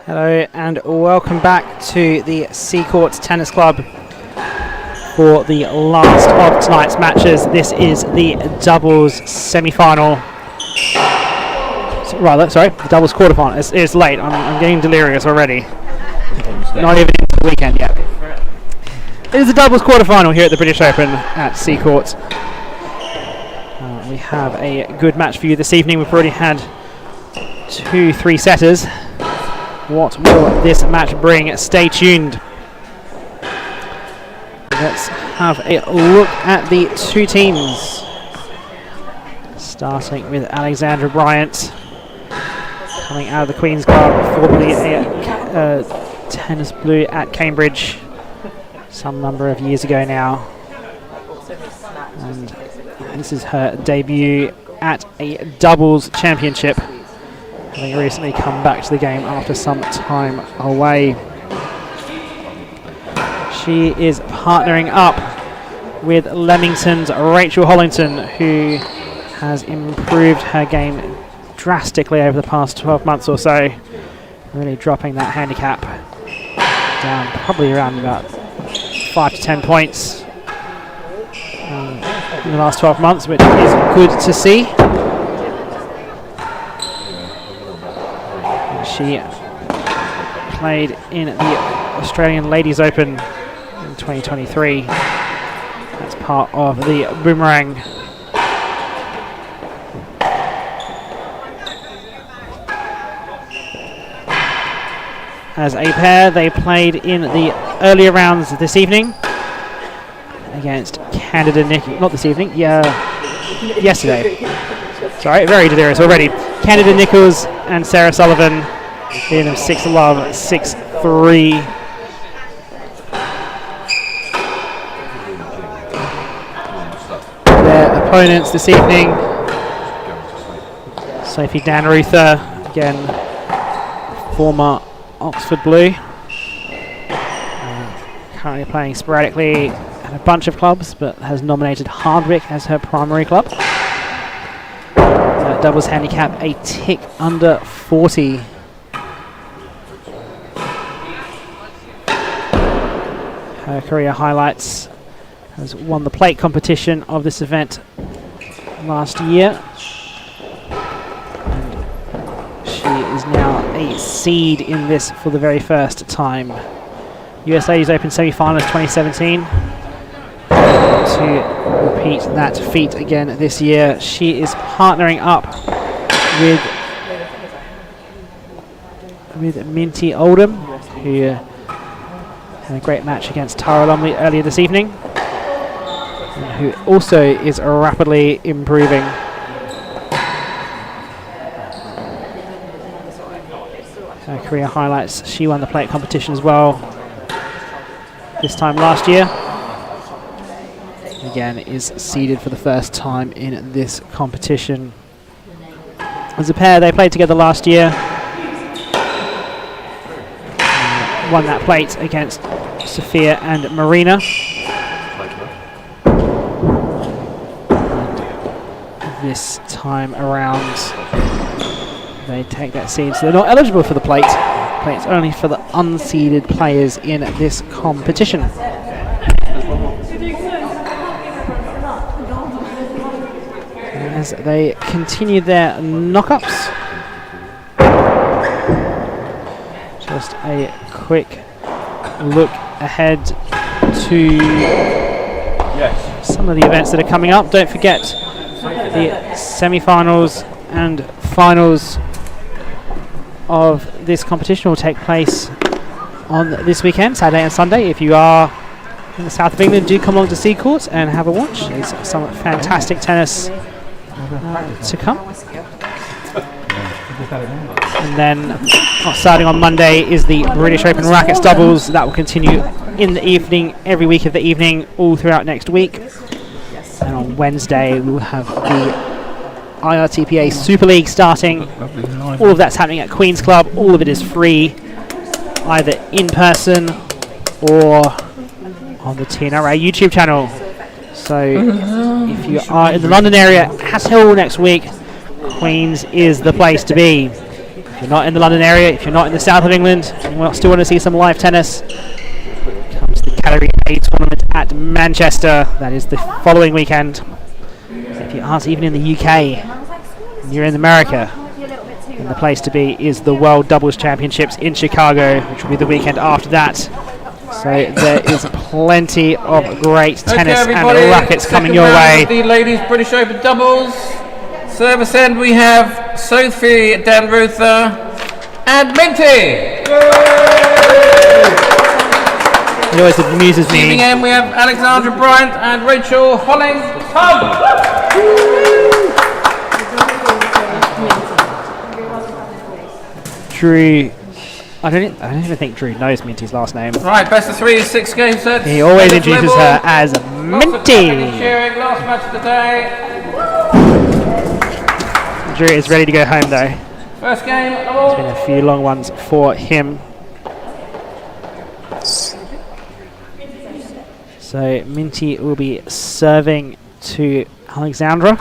Hello and welcome back to the Seacourt Tennis Club for the last of tonight's matches. This is the doubles semi-final. The doubles quarter-final. It's late. I'm getting delirious already. Not even into the weekend yet. It is the doubles quarter-final here at the British Open at Seacourt. We have a good match for you this evening. We've already had 2 3-setters. What will this match bring? Stay tuned. Let's have a look at the two teams. Starting with Alexandra Bryant, coming out of the Queen's Club, formerly a tennis blue at Cambridge some number of years ago now. And this is her debut at a doubles championship, having recently come back to the game after some time away. She is partnering up with Leamington's Rachel Hollington, who has improved her game drastically over the past 12 months or so, really dropping that handicap down probably around about 5 to 10 points in the last 12 months, which is good to see. She played in the Australian Ladies Open in 2023. That's part of the Boomerang. As a pair, they played in the earlier rounds this evening against Candida Nichols. Not this evening, yesterday. Sorry, very delirious already. Candida Nichols and Sarah Sullivan in 6-love, 6-3. Their opponents this evening: Sophie Dannreuther, again former Oxford Blue, currently playing sporadically at a bunch of clubs, but has nominated Hardwick as her primary club. Doubles handicap a tick under 40. Her career highlights: has won the plate competition of this event last year. And she is now a seed in this for the very first time. US Ladies Open semi-finalist 2017. To repeat that feat again this year. She is partnering up with Minty Oldham, who had a great match against Tara Lumley earlier this evening, and who also is rapidly improving. Her career highlights: she won the plate competition as well this time last year. Again, is seeded for the first time in this competition. As a pair, they played together last year. Won that plate against Sophia and Marina. And this time around, they take that seed, so they're not eligible for the plate. Plate's only for the unseeded players in this competition. As they continue their knockups. Just a quick look ahead to some of the events that are coming up. Don't forget the semi-finals and finals of this competition will take place on this weekend, Saturday and Sunday. If you are in the south of England, do come along to Seacourt and have a watch. There's some fantastic tennis to come. And then starting on Monday is the British Open Rackets doubles. That will continue in the evening, every week of the evening, all throughout next week. And on Wednesday we will have the IRTPA Super League starting. All of that's happening at Queen's Club. All of it is free, either in person or on the T&RA YouTube channel. So if you are in the London area at Hill next week, Queen's is the place to be. If you're not in the London area, if you're not in the south of England, and you still want to see some live tennis, come to the Category A tournament at Manchester. That is the following weekend. If you aren't even in the UK, and you're in America, then the place to be is the World Doubles Championships in Chicago, which will be the weekend after that. So there is plenty of great tennis and rackets coming your way. The ladies British Open doubles. Service end we have Sophie Dannreuther and Minty. It always amuses me. Receiving end we have Alexandra Bryant and Rachel Hollington. Drew, I don't even think Drew knows Minty's last name. Right, best of 3, 6 game sets. He always introduces her as Minty. Last match of the day. Drew is ready to go home though. First game. It's been a few long ones for him. So Minty will be serving to Alexandra.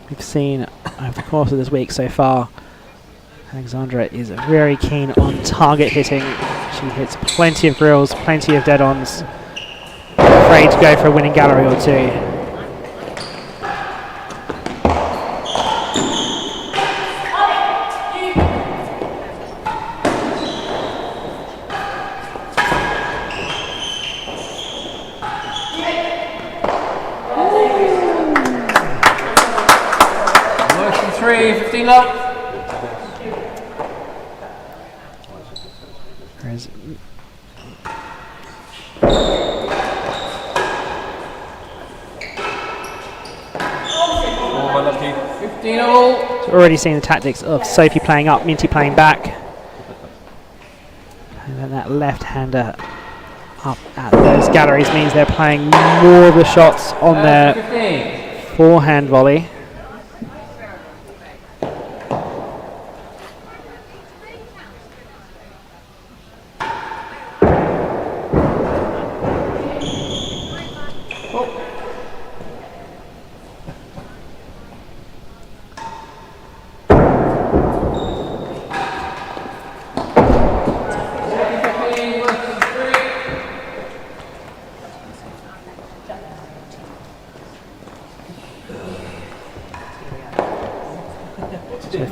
We've seen over the course of this week so far, Alexandra is very keen on target hitting. She hits plenty of grills, plenty of dead-ons. Afraid to go for a winning gallery or two. Already seeing the tactics of Sophie playing up, Minty playing back. And then that left-hander up at those galleries means they're playing more of the shots on their forehand volley.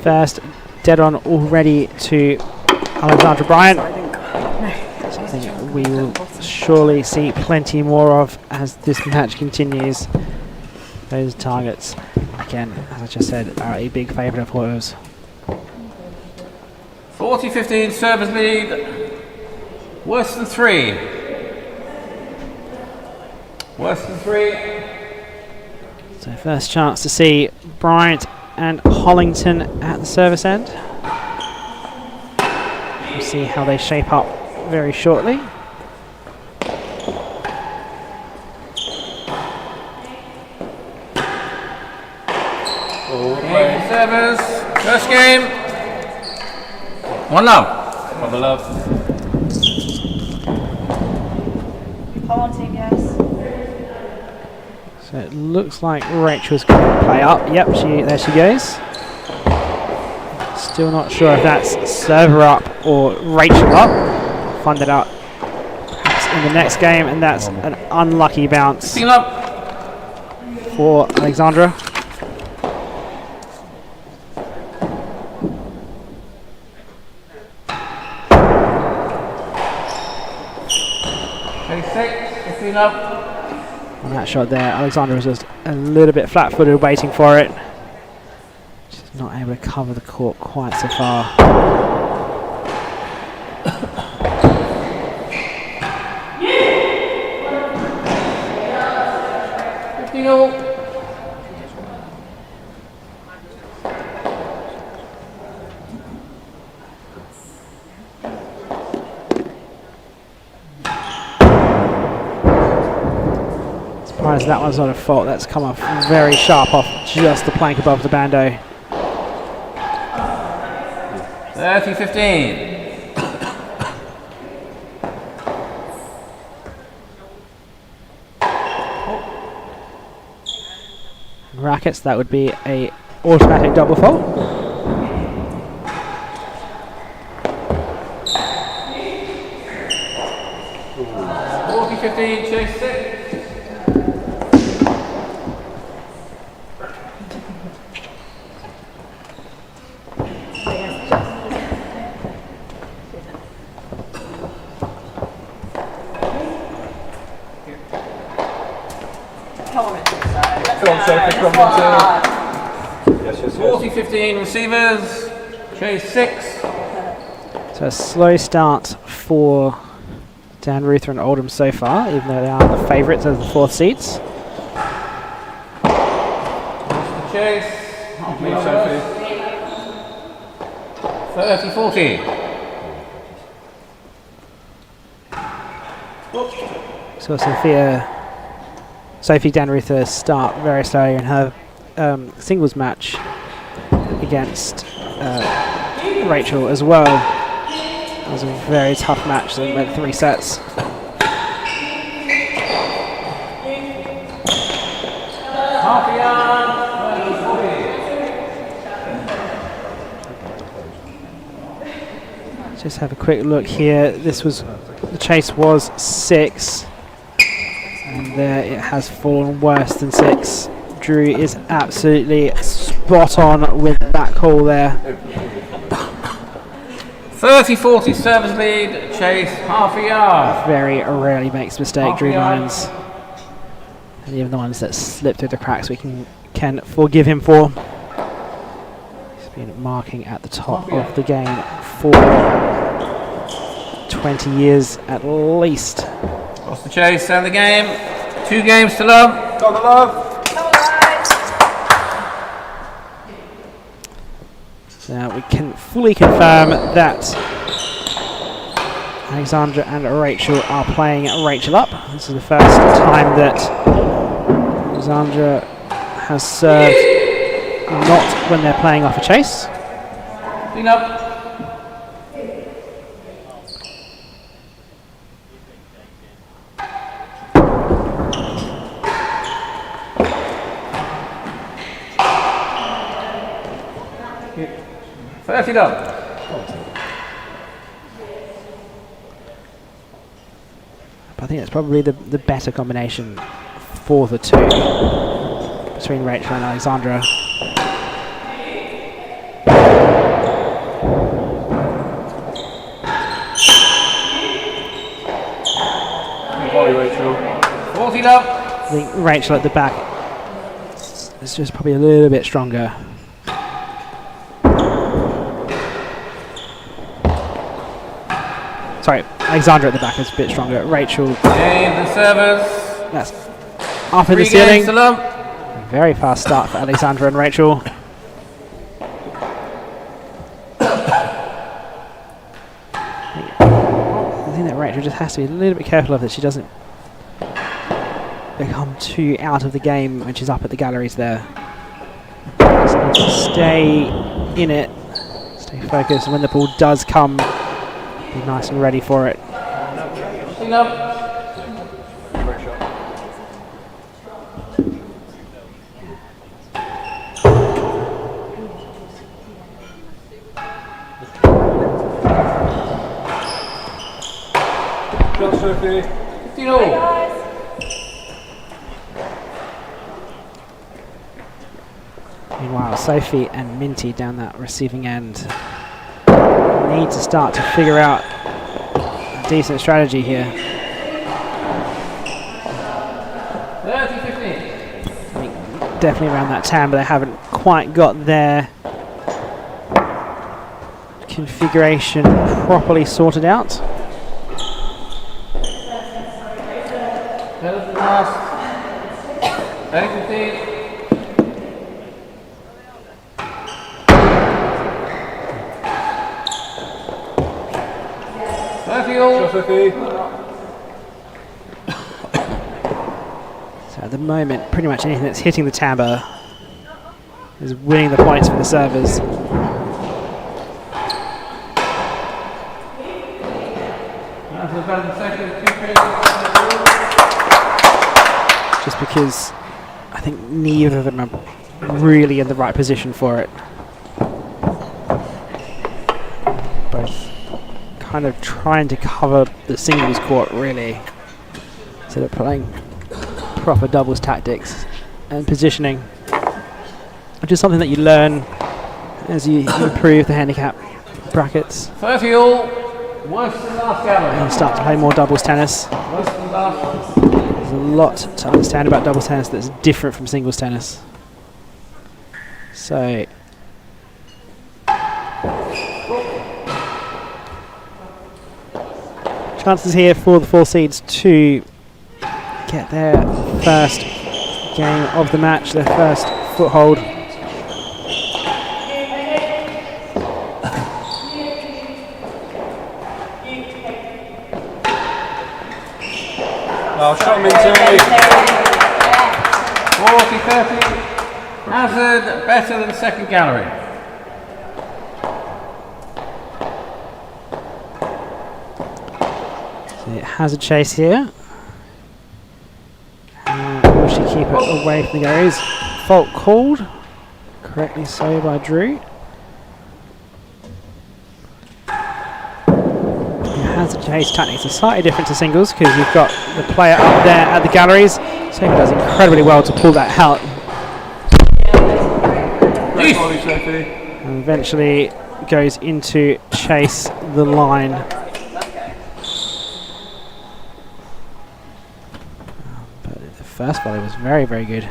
First dead on already to Alexandra Bryant. Something we will surely see plenty more of as this match continues. Those targets, again, as I just said, are a big favourite of hers. 40-15 service lead. Worse than 3. Worse than 3. So first chance to see Bryant and Hollington at the service end. We'll see how they shape up very shortly. Game service. First game. 1 love. 1 love. Haunting, yes. So it looks like Rachel's going to play up. Yep, there she goes. Still not sure if that's server up or Rachel up. Find that out perhaps in the next game, and that's an unlucky bounce for Alexandra. On that shot there, Alexandra was just a little bit flat-footed waiting for it. She's not able to cover the court quite so far. Surprised that one's not a fault. That's come off very sharp off just the plank above the bando. 30-15. Rackets, that would be a automatic double fault. Chase 6. Yes. 40-15 receivers. Chase 6. So a slow start for Dannreuther and Oldham so far, even though they are the favourites as the 4th seeds. Chase. 30-40. So Sophie Dannreuther start very slowly in her singles match against Rachel as well. It was a very tough match that went 3 sets. Just have a quick look here. The chase was 6, and there it has fallen worse than 6. Drew is absolutely spot on with that call there. 30-40 service lead, chase half a yard. Very rarely makes a mistake, Drew Lyons. And even the ones that slip through the cracks we can forgive him for. He's been marking at the top of the game for 20 years at least. Lost the chase and the game. 2 games to love. Got the love. Now we can fully confirm that Alexandra and Rachel are playing Rachel up. This is the first time that Alexandra has served not when they're playing off a chase. Clean up. But I think it's probably the better combination for the two between Rachel and Alexandra. Rachel. 40 love. I think Rachel at the back is just probably a little bit stronger. Sorry, Alexandra at the back is a bit stronger. Rachel, Game the servers. that's up in the 3 ceiling. games to love. Very fast start for Alexandra and Rachel. I think that Rachel just has to be a little bit careful of that she doesn't become too out of the game when she's up at the galleries there. Just need to stay in it, stay focused, and when the ball does come, be nice and ready for it. Clean up. Sophie. 15-all. Meanwhile, Sophie and Minty down that receiving end need to start to figure out a decent strategy here. 30-15. I mean, definitely around that tan, but they haven't quite got their configuration properly sorted out. That was the last. 30-15. Sophie. So at the moment, pretty much anything that's hitting the timbre is winning the points for the servers. better than second. Just because I think neither of them are really in the right position for it. Both kind of trying to cover the singles court really, instead of playing proper doubles tactics and positioning, which is something that you learn as you improve the handicap brackets 30 all, worse than last gallery. and start to play more doubles tennis. Worse than last. There's a lot to understand about doubles tennis that's different from singles tennis. So chances here for the 4 seeds to get their first game of the match, their first foothold. Well, shot Minty. 40-30. Hazard better than second gallery. So it has a chase here. Will she keep it away from the galleries? Fault called. Correctly so by Drew. Has a chase tactics are slightly different to singles because you've got the player up there at the galleries. So he does incredibly well to pull that out. Great volley, Sophie. And eventually goes into chase the line. But the first volley was very, very good.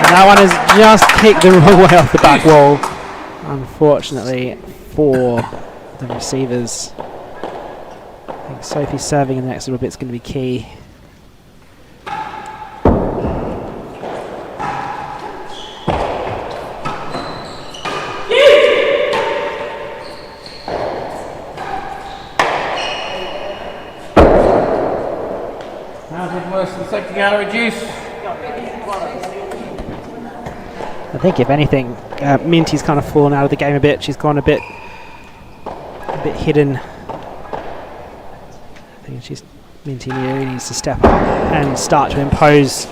That one has just kicked the wrong way off the back wall, unfortunately for the receivers. I think Sophie's serving in the next little bit is going to be key. How's it worse than second gallery, Juice? I think if anything, Minty's kind of fallen out of the game a bit. She's gone a bit hidden. I think Minty really needs to step up and start to impose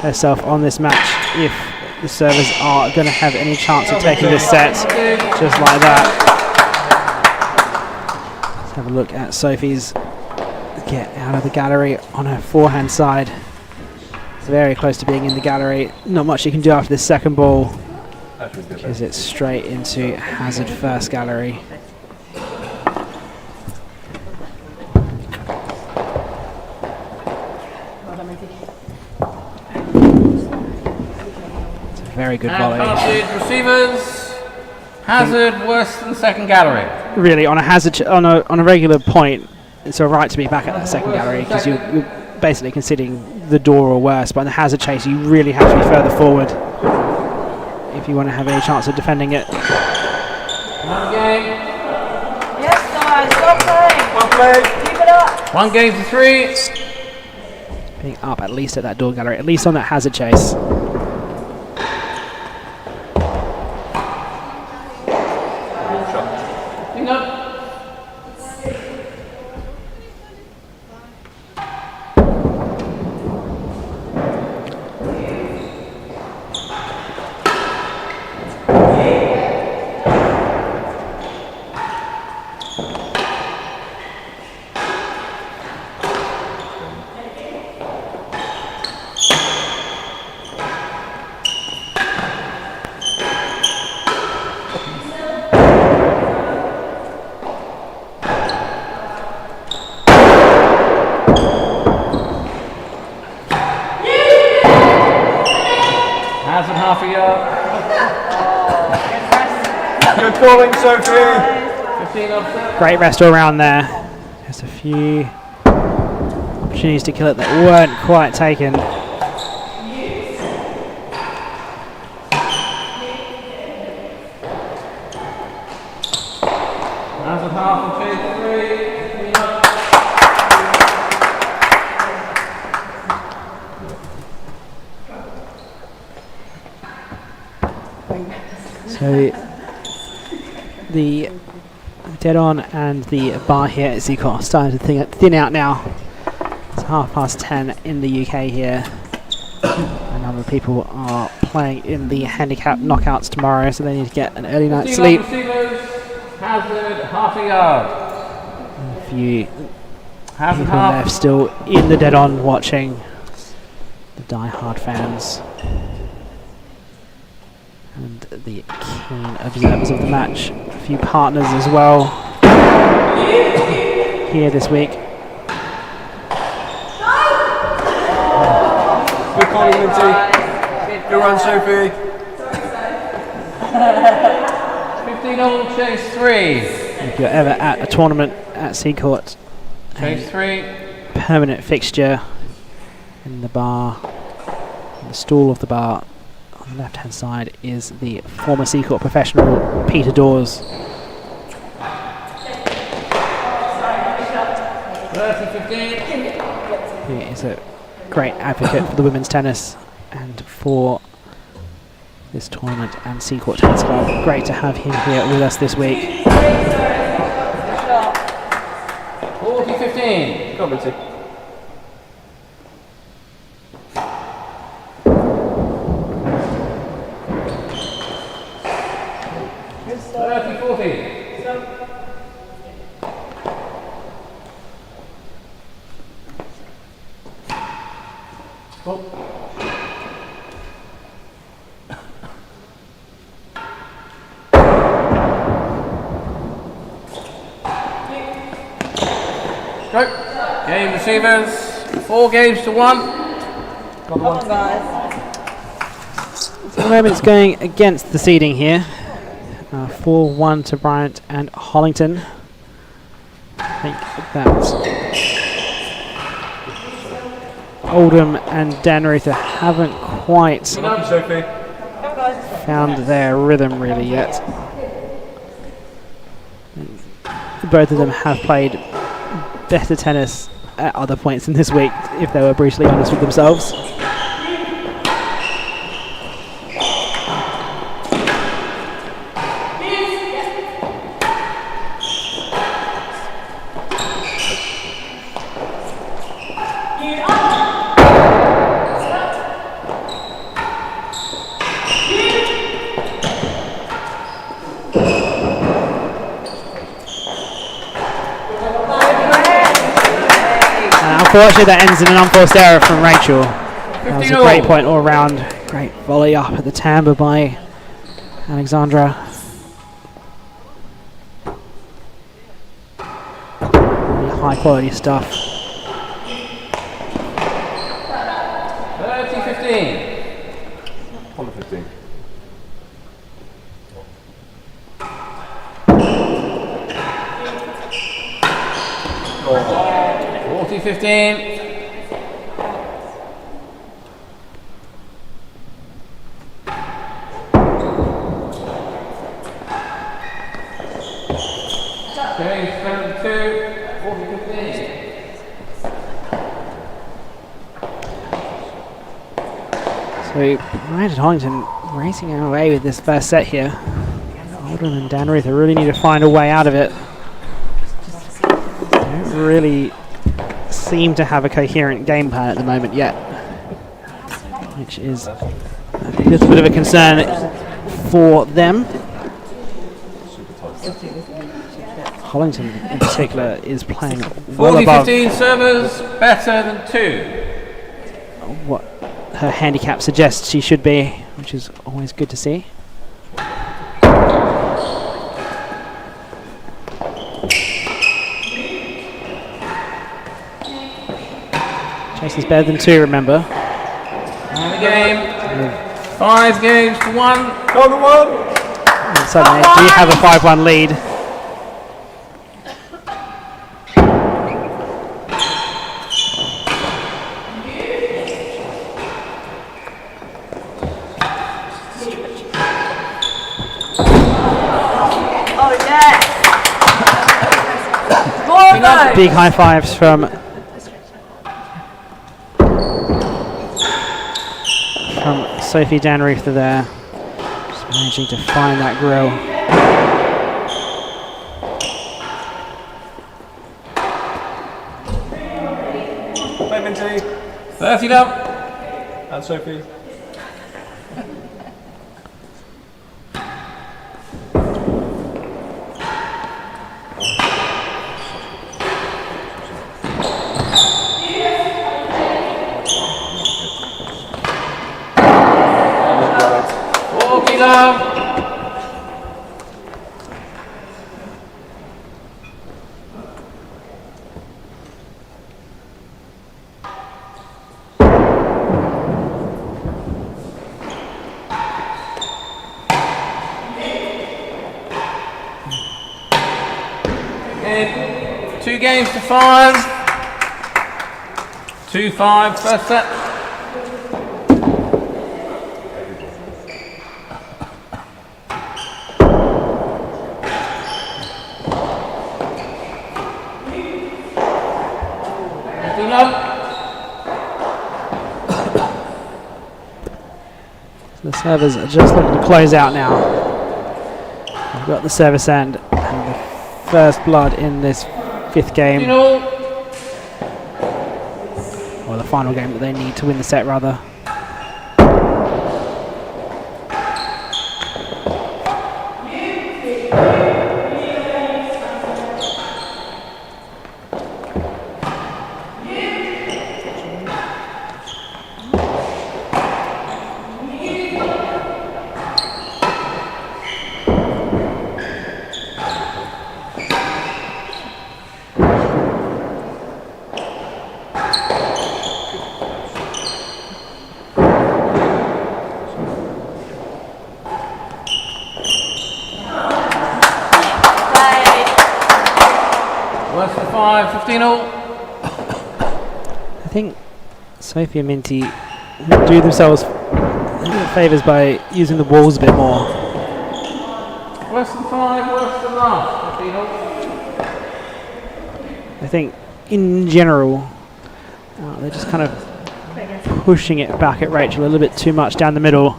herself on this match if the servers are going to have any chance of taking this set just like that. Let's have a look at Sophie's get out of the gallery on her forehand side. Very close to being in the gallery. Not much you can do after this second ball because it's straight into hazard first gallery. It's a very good volley. Advantage receivers. Hazard worse than second gallery. Really, on a hazard on a regular point, it's all right to be back at that second gallery because you're basically conceding the door or worse, but in the hazard chase you really have to be further forward if you want to have any chance of defending it. One game. Yes, guys, stop playing. One play. Keep it up. 1 game to 3. Being up at least at that door gallery, at least on that hazard chase. Hang up. Hazard half a yard. Good calling, Sophie. 15 off service. Great rest all around there. Just a few opportunities to kill it that weren't quite taken. Rounds of half and chase 3. So the dead on and the bar here at Seacourt are starting to thin out now. It's 10:30 in the UK here. A number of people are playing in the handicap knockouts tomorrow, so they need to get an early night's sleep. Hazard, half a yard. A few Hazard, people half. left still in the dead on watching, the die-hard fans and the keen observers of the match. A few partners as well here this week. Good calling, Lindsay. Good run, Sophie. 15 all, chase 3. If you're ever at a tournament at Seacourt, Chase 3. permanent fixture in the bar, in the stall of the bar on the left hand side is the former Seacourt professional Peter Dawes. 30-15. He is a great advocate for the women's tennis and for this tournament and Seacourt Tennis Club. Great to have him here with us this week. 40-15. Go on, Lindsay. Go. Game receivers, 4 games to 1. Come on, guys. So at the moment it's going against the seeding here. 4-1 to Bryant and Hollington. I think that Oldham and Dannreuther haven't quite Thank you, Sophie. found their rhythm really yet. Both of them have played better tennis at other points in this week, if they were brutally honest with themselves. Unfortunately, that ends in an unforced error from Rachel. That was a great point all round. Great volley up at the timbre by Alexandra. Really high quality stuff. 30-15. On the 15. Oh. 40-15. Going 72, 40-15. So Bryant and Hollington racing away with this first set here. Oldham and Dannreuther really need to find a way out of it. They don't really seem to have a coherent game plan at the moment yet, which is a little bit of a concern for them. Hollington in particular is playing well above 40-15 servers, better than 2. what her handicap suggests she should be, which is always good to see. Chase is better than 2, remember. And the game. 5 games to 1. On the 1. And so they do have a 5-1 lead. Oh, yes. More though. Big high fives from Sophie Dannreuther there. Just managing to find that grill. Play Minty. 30 up. And Sophie. And 2 games to 5. 2-5 first set. The servers are just looking to close out now. We've got the service end and the first blood in this 5th game. Or the final game that they need to win the set, rather. Worse than 5, 15 all. I think Sophie and Minty do themselves favours by using the walls a bit more. Worse than 5, worse than last, 15 all. I think in general they're just kind of pushing it back at Rachel a little bit too much down the middle.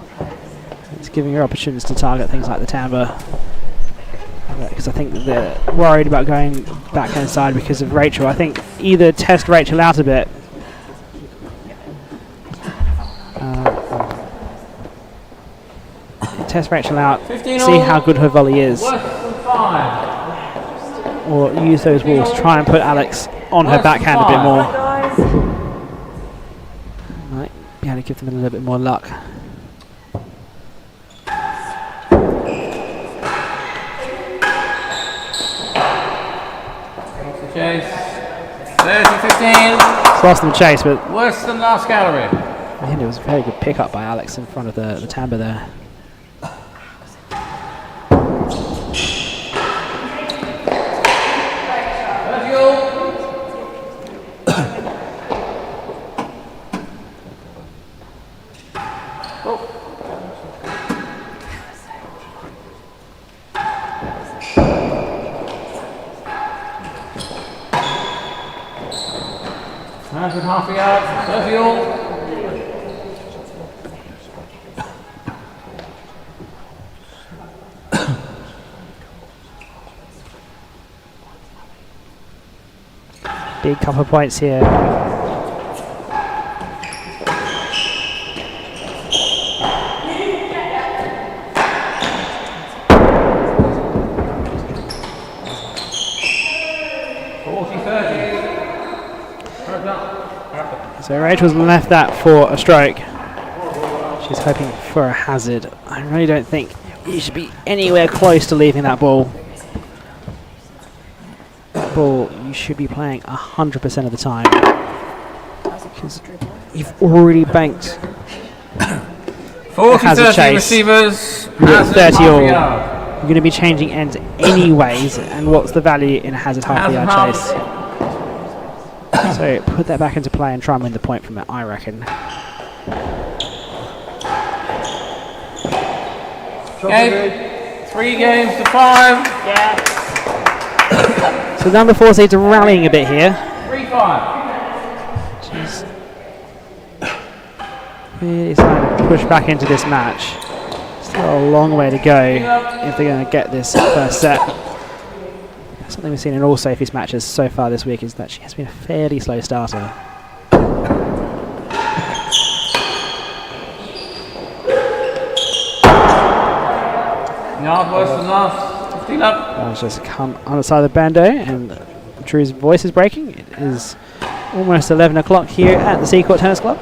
It's giving her opportunities to target things like the timbre. Because I think that they're worried about going backhand side because of Rachel. I think either test Rachel out a bit. Test Rachel out, see how good her volley is. Worse than 5. Or use those walls, try and put Alex on her backhand a bit more. Might be able to give them a little bit more luck. Chase. 30-15. It's lost in the chase, but Worse than last gallery. I think it was a very good pickup by Alex in front of the timbre there. Half a yard, Sergio. Big couple of points here. So Rachel's left that for a stroke. She's hoping for a hazard. I really don't think you should be anywhere close to leaving that ball. Ball you should be playing 100% of the time. Because you've already banked has a 40-30 chase. receivers. You're at Hazard 30 half all. a yard. You're going to be changing ends anyways, and what's the value in a hazard half a yard chase? So put that back into play and try and win the point from it, I reckon. Okay. 3 games to 5. Yeah. So number 4 seeds are rallying a bit here. 3-5. Jeez. Really starting to push back into this match. Still a long way to go if they're going to get this first set. Something we've seen in all Sophie's matches so far this week is that she has been a fairly slow starter. Yard worse than last. 15 up. I'll just come on the side of the bando, and Drew's voice is breaking. It is almost 11 o'clock here at the Seacourt Tennis Club.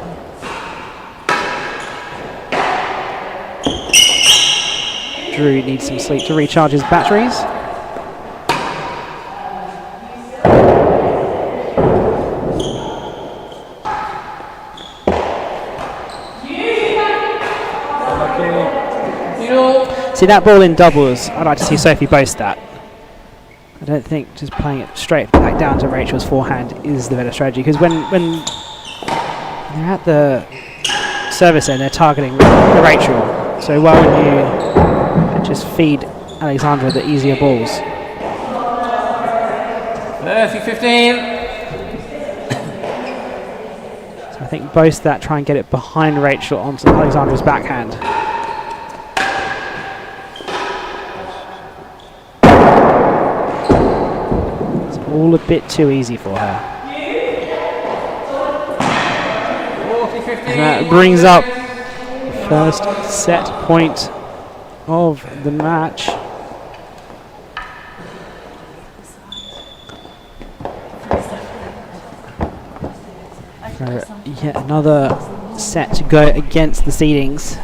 Drew needs some sleep to recharge his batteries. See that ball in doubles, I'd like to see Sophie boast that. I don't think just playing it straight back down to Rachel's forehand is the better strategy, because when they're at the service end, they're targeting Rachel. So why wouldn't you just feed Alexandra the easier balls? 30-15. So I think boast that, try and get it behind Rachel onto Alexandra's backhand. All a bit too easy for her. 40-15. And that brings up the first set point of the match. Yet another set to go against the seedings.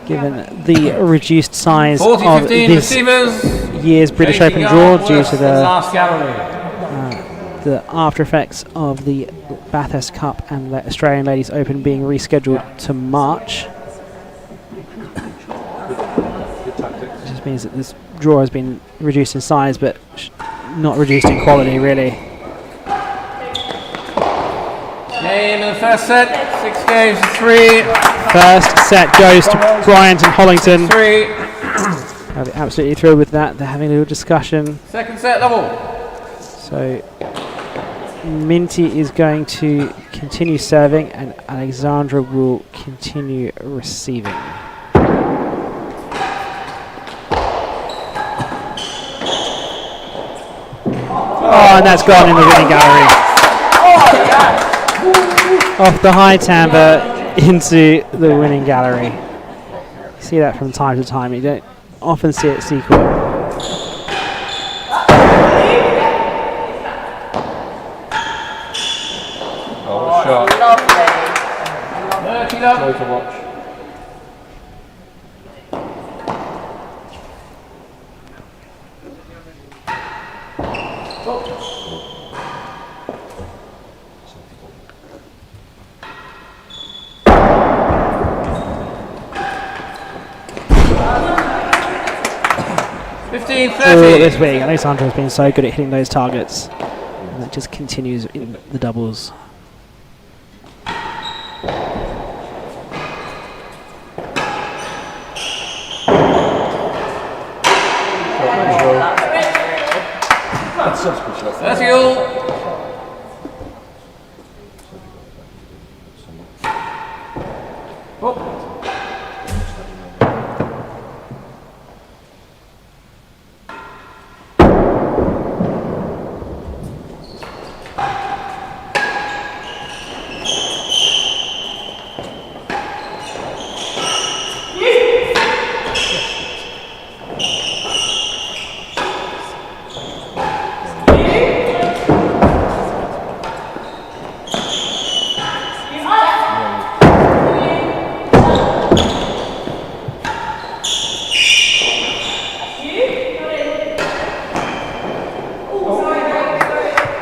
Given the reduced size of 40-15 this receivers. year's British Taking Open draw yard due worse to than last gallery. the after effects of the Bathurst Cup and the Australian Ladies Open being rescheduled to March. Just means that this draw has been reduced in size, but not reduced in quality, really. Game in the first set. 6 games to 3. First set goes to Bryant and Hollington. 3. I'll be absolutely thrilled with that. They're having a little discussion. Second set double. So Minty is going to continue serving, and Alexandra will continue receiving. Oh, and that's gone in the winning gallery. Off the high timbre into the winning gallery. You see that from time to time. You don't often see it at Seacourt. Oh, shot. Lovely. 30 up. Slow to watch. All this week, Alexandra has been so good at hitting those targets, and that just continues in the doubles. That's such a good shot. That's you.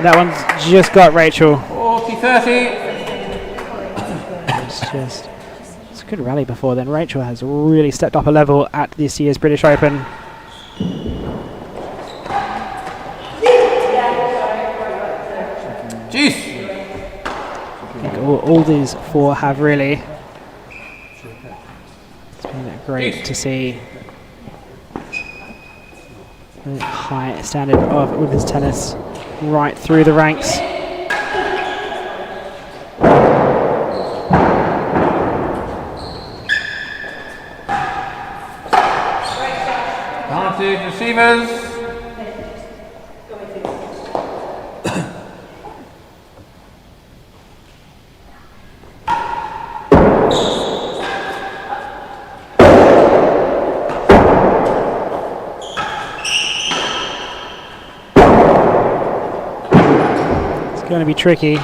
That one's just got Rachel. 40-30. It's a good rally before then. Rachel has really stepped up a level at this year's British Open. Jeez. I think all these four have really. It's been great to see the high standard of women's tennis right through the ranks. Advantage receivers. Going to be tricky.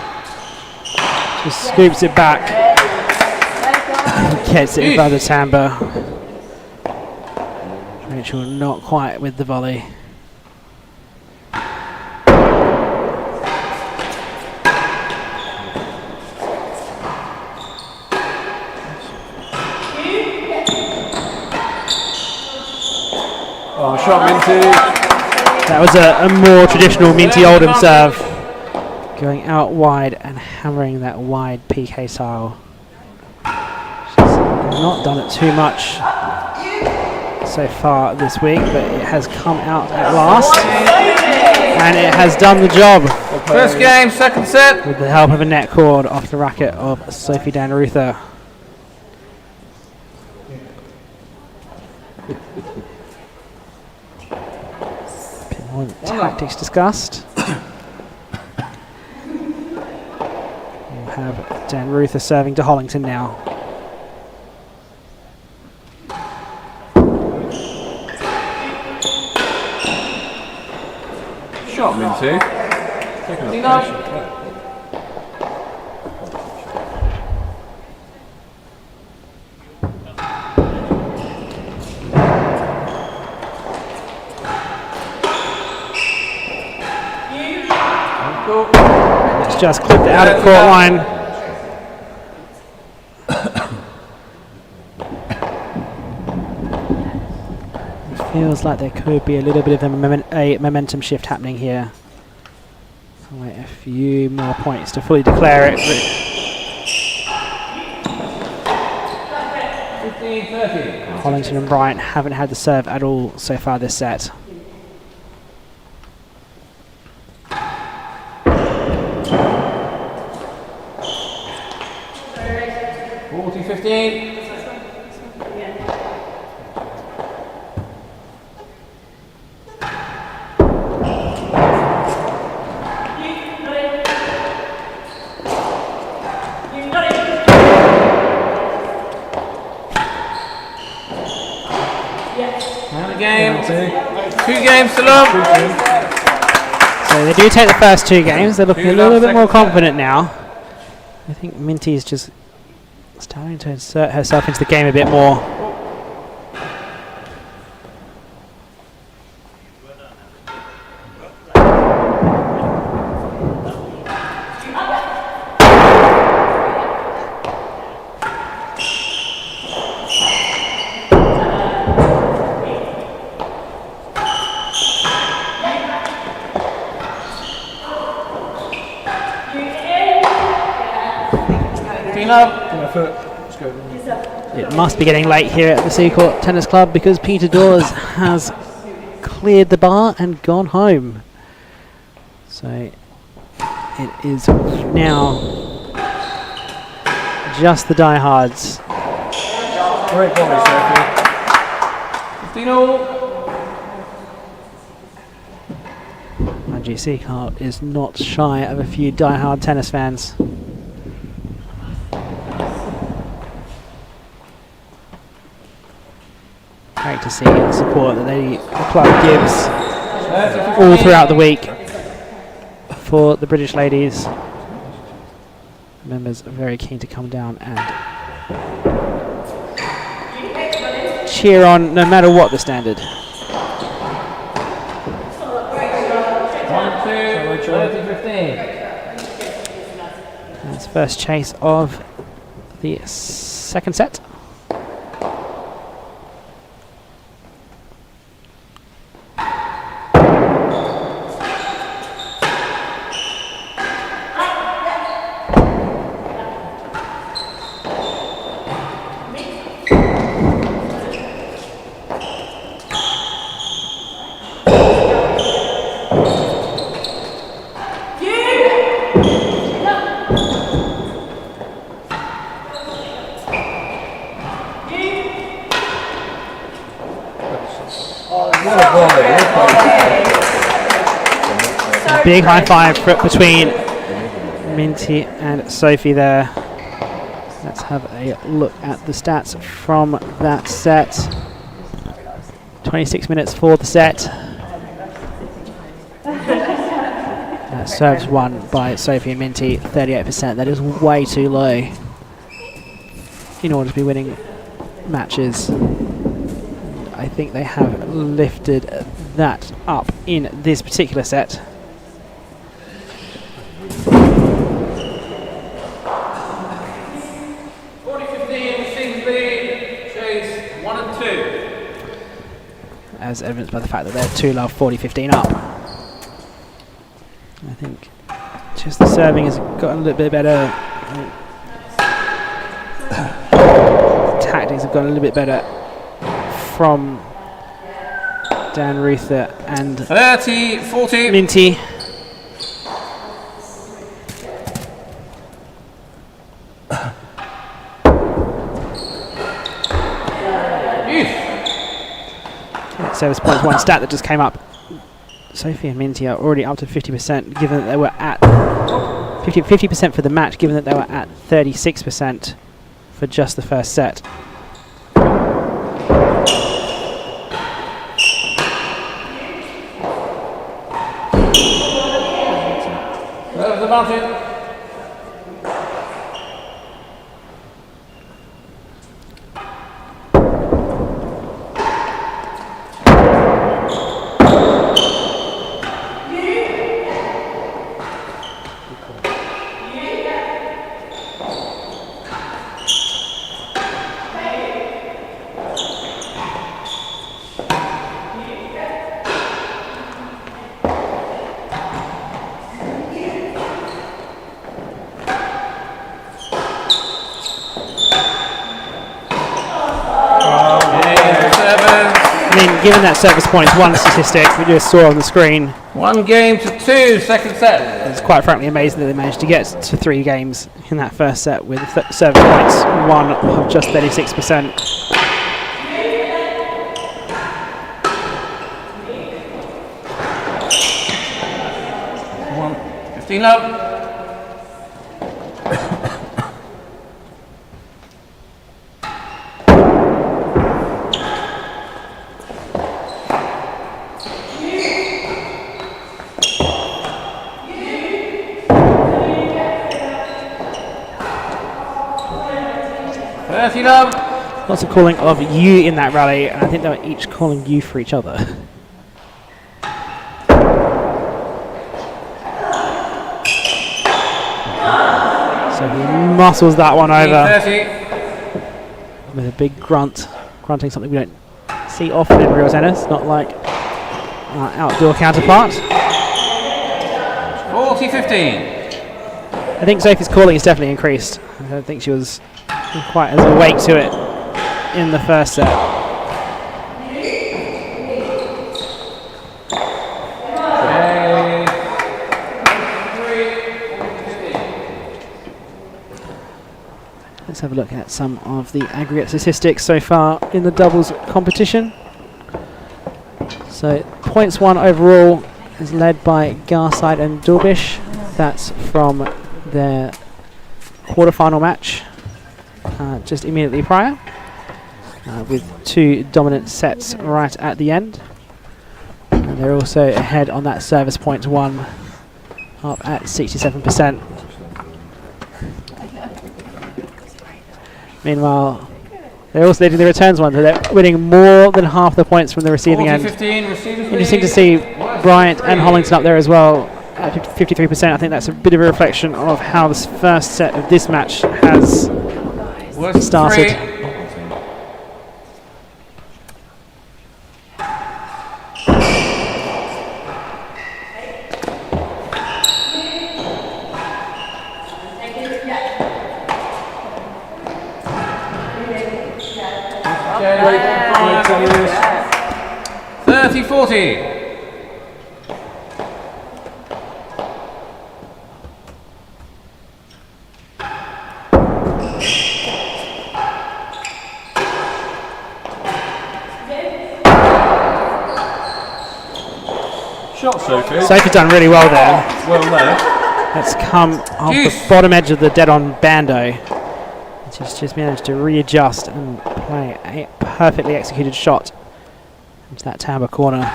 Just scoops it back. Gets it in front of the Tamba. Rachel not quite with the volley. Oh, shot Minty. That was a more traditional Minty Oldham serve. Going out wide and hammering that wide PK style. She's not done it too much so far this week, but it has come out at last. And it has done the job. First game, second set. With the help of a net cord off the racket of Sophie Dannreuther. Bit more tactics discussed. Have Dannreuther serving to Hollington now. Shot Minty. Taking a patient. It's just clipped out of court line. It feels like there could be a little bit of a momentum shift happening here. Wait a few more points to fully declare it. 15-30. Hollington and Bryant haven't had the serve at all so far this set. 40-15. Another game. 2 games to love. So they do take the first 2 games. They're looking a little bit more confident now. I think Minty is just starting to insert herself into the game a bit more. It must be getting late here at the Seacourt Tennis Club because Peter Dawes has cleared the bar and gone home. So it is now just the diehards. Great volley, Sophie. 15-all. Mind you, Seacourt is not shy of a few diehard tennis fans. Great to see the support that the club gives all throughout the week for the British ladies. Members are very keen to come down and cheer on no matter what the standard. 1-2, 30-15. That's first chase of the second set. Big high five between Minty and Sophie there. Let's have a look at the stats from that set. 26 minutes for the set. Serves won by Sophie and Minty, 38%. That is way too low in order to be winning matches. I think they have lifted that up in this particular set. As evidenced by the fact that they're 2-love 40-15 up. I think just the serving has gotten a little bit better. Tactics have gotten a little bit better from Dannreuther and 30-40. Minty. Service points, one stat that just came up. Sophie and Minty are already up to 50%, given that they were at 50% for the match, given that they were at 36% for just the first set. There's the mountain. Given that service points, one statistic we just saw on the screen. 1-2, second set. It's quite frankly amazing that they managed to get to 3 games in that first set with service points, one of just 36%. One, 15-love. Lots of calling of you in that rally, and I think they were each calling you for each other. So he muscles that one over with a big grunt, grunting something we don't see often in real tennis, not like our outdoor counterpart. 40-15. I think Sophie's calling has definitely increased. I don't think she was quite as awake to it in the first set. Let's have a look at some of the aggregate statistics so far in the doubles competition. So points won overall is led by Garside and Dorbish. That's from their quarterfinal match just immediately prior, with 2 dominant sets right at the end. And they're also ahead on that service point one, up at 67%. Meanwhile, they're also leading the returns one, so they're winning more than half the points from the receiving end. Interesting to see Bryant and Hollington up there as well, at 53%. I think that's a bit of a reflection of how this first set of this match has Was started. 3. Yeah. 30-40. Shot, Sophie. Sophie's done really well there. Well there. That's come off the bottom edge of the dead-on bando. She's just managed to readjust and play a perfectly executed shot into that Tampa corner.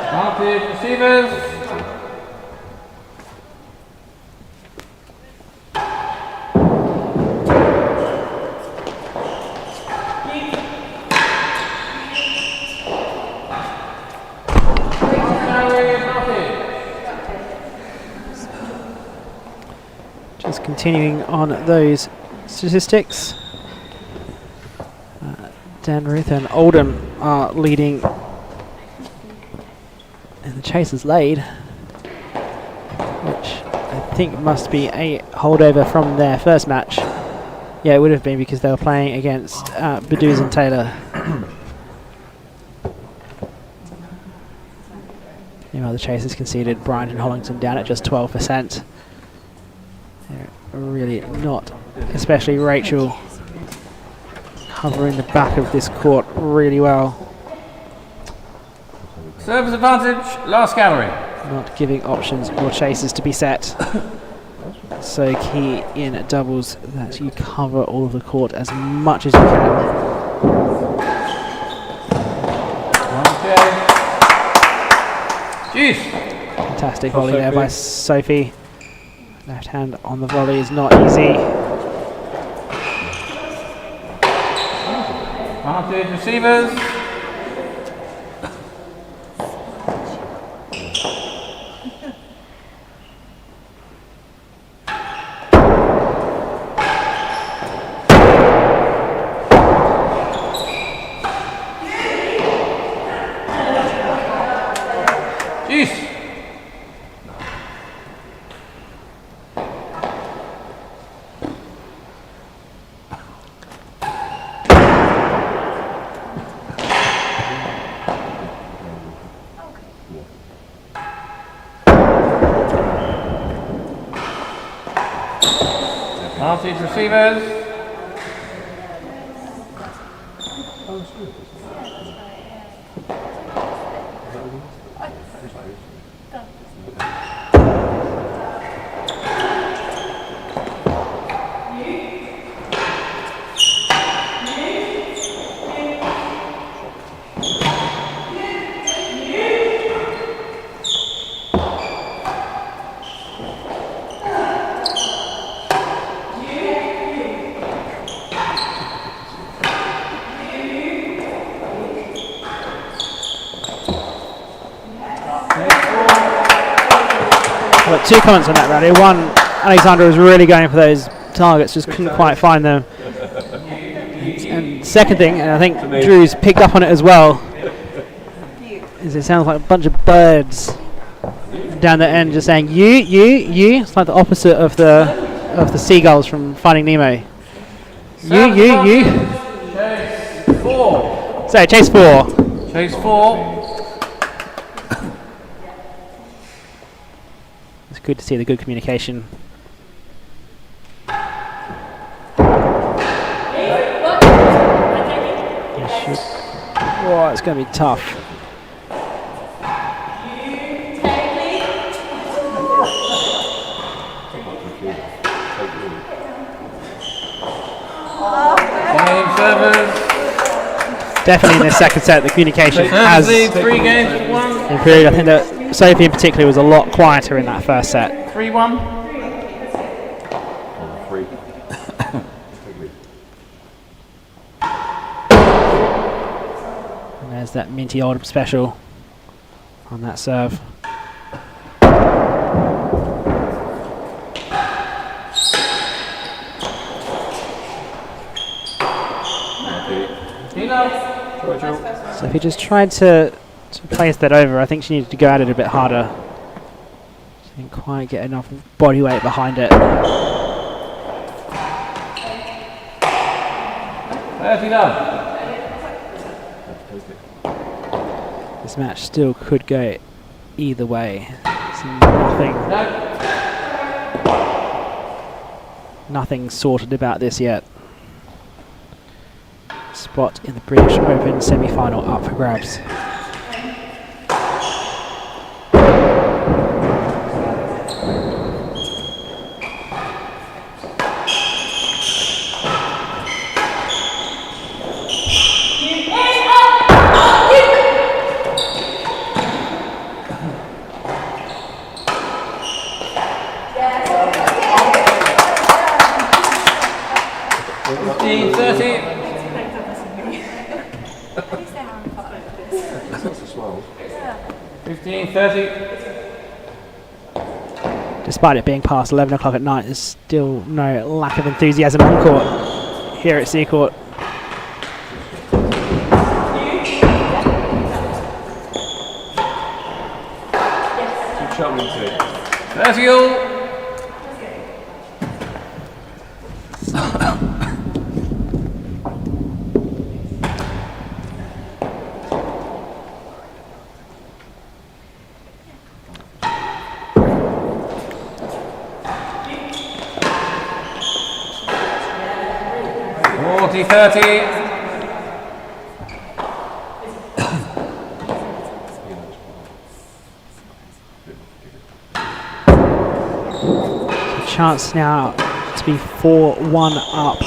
Advantage receivers. Just continuing on those statistics. Dannreuther and Oldham are leading in the Chasers Laid, which I think must be a holdover from their first match. Yeah, it would have been because they were playing against Baduz and Taylor. Meanwhile, the Chasers conceded Bryant and Hollington down at just 12%. They're really not, especially Rachel, covering the back of this court really well. Service advantage, last gallery. Not giving options or chases to be set. So key in doubles that you cover all of the court as much as you can. Okay. Jeez. Fantastic volley there by Sophie. Left hand on the volley is not easy. Advantage receivers. Jeez. Advantage receivers. Got two comments on that rally. One, Alexandra was really going for those targets, just couldn't quite find them. And second thing, and I think Drew's picked up on it as well, is it sounds like a bunch of birds down the end just saying you. It's like the opposite of the seagulls from Finding Nemo. You. Chase 4. So chase 4. Chase 4. It's good to see the good communication. Oh, it's going to be tough. Game servers. Definitely in the second set, the communication has Lead 3 games to 1. improved. I think that Sophie in particular was a lot quieter in that first set. 3-1. And there's that minty Oldham special on that serve. Rachel. So if he just tried to place that over, I think she needed to go at it a bit harder. She didn't quite get enough body weight behind it. 30 love. This match still could go either way. It's nothing sorted about this yet. Spot in the British Open semi-final up for grabs. Despite it being past 11 o'clock at night, there's still no lack of enthusiasm on court here at Seacourt. Keep shuttling too. 30 all. Chance now to be 4-1 up.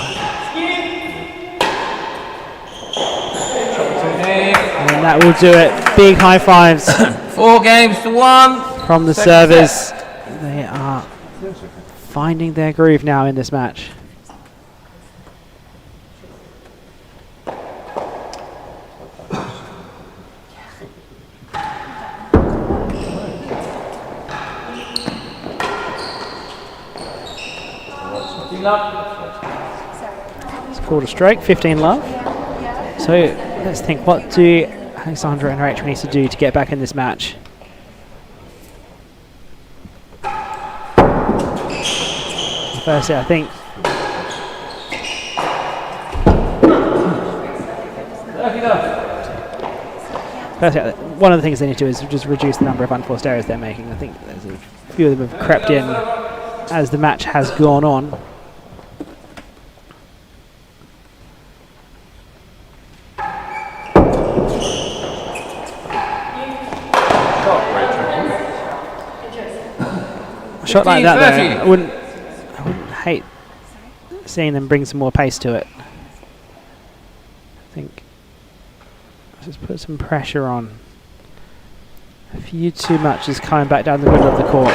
And that will do it. Big high fives. 4 games to 1. From the servers. They are finding their groove now in this match. It's called a stroke, 15 love. So let's think, what do Alexandra and Rachel need to do to get back in this match? Firstly, I think one of the things they need to do is just reduce the number of unforced errors they're making. I think there's a few of them have crept in as the match has gone on. A shot like that, though, I wouldn't hate seeing them bring some more pace to it. I think let's just put some pressure on. A few too much is coming back down the middle of the court.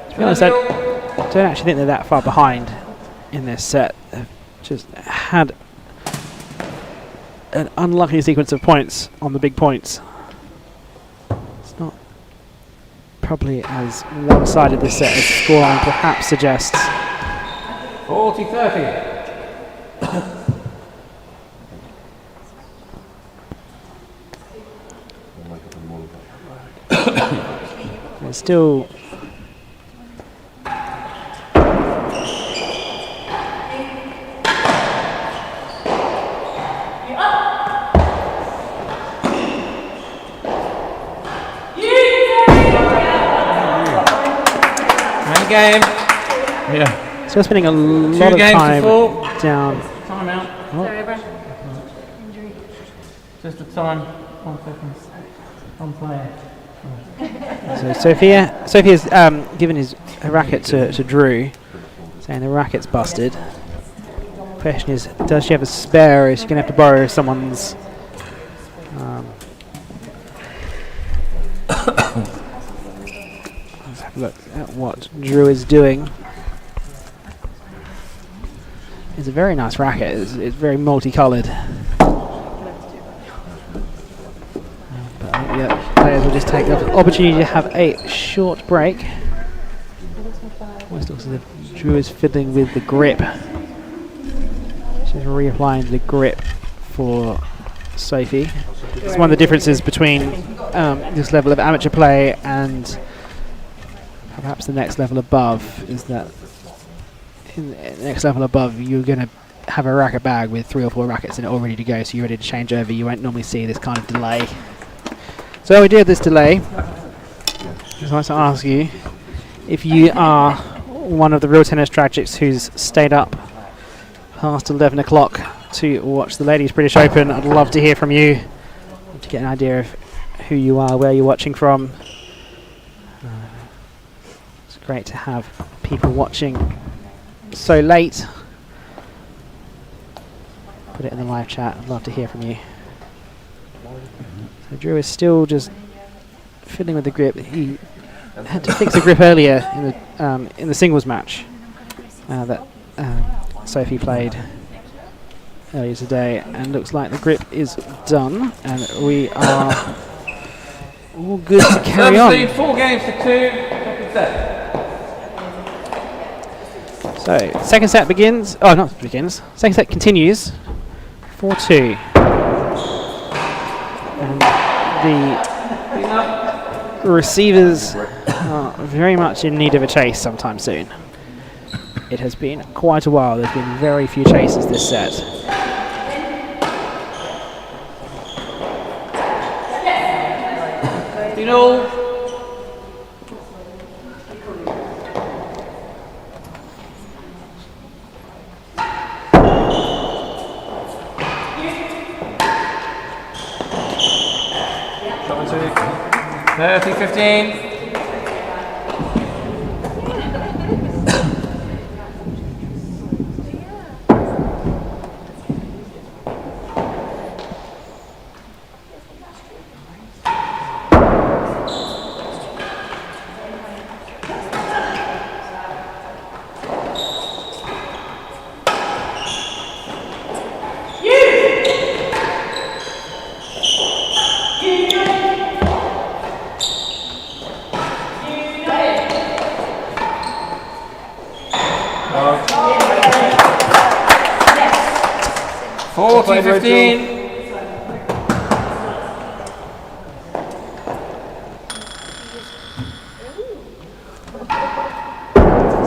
To be honest, I don't actually think they're that far behind in this set. They've just had an unlucky sequence of points on the big points. It's not probably as one-sided this set as scoreline perhaps suggests. 40-30. There's still game. Yeah. Still spending a lot of time down. Time out. Sorry, everyone. Just the time. 1 second. On player. So Sophia's given her racket to Drew, saying the racket's busted. Question is, does she have a spare, or is she going to have to borrow someone's? Let's have a look at what Drew is doing. It's a very nice racket. It's very multicoloured. But yeah, players will just take the opportunity to have a short break. Drew is fiddling with the grip. She's reapplying the grip for Sophie. It's one of the differences between this level of amateur play and perhaps the next level above is that in the next level above you're going to have a racket bag with 3 or 4 rackets in it all ready to go, so you're ready to change over. You won't normally see this kind of delay. So we did this delay. I'd like to ask you if you are one of the real tennis tragics who's stayed up past 11 o'clock to watch the Ladies British Open. I'd love to hear from you, to get an idea of who you are, where you're watching from. It's great to have people watching so late. Put it in the live chat. I'd love to hear from you. So Drew is still just fiddling with the grip. He had to fix the grip earlier in the singles match that Sophie played earlier today, and looks like the grip is done, and we are all good to carry on. 4 games to 2. Second set. So second set begins. Oh, not begins. Second set continues. 4-2. And the receivers are very much in need of a chase sometime soon. It has been quite a while. There's been very few chases this set. You know, 30-15.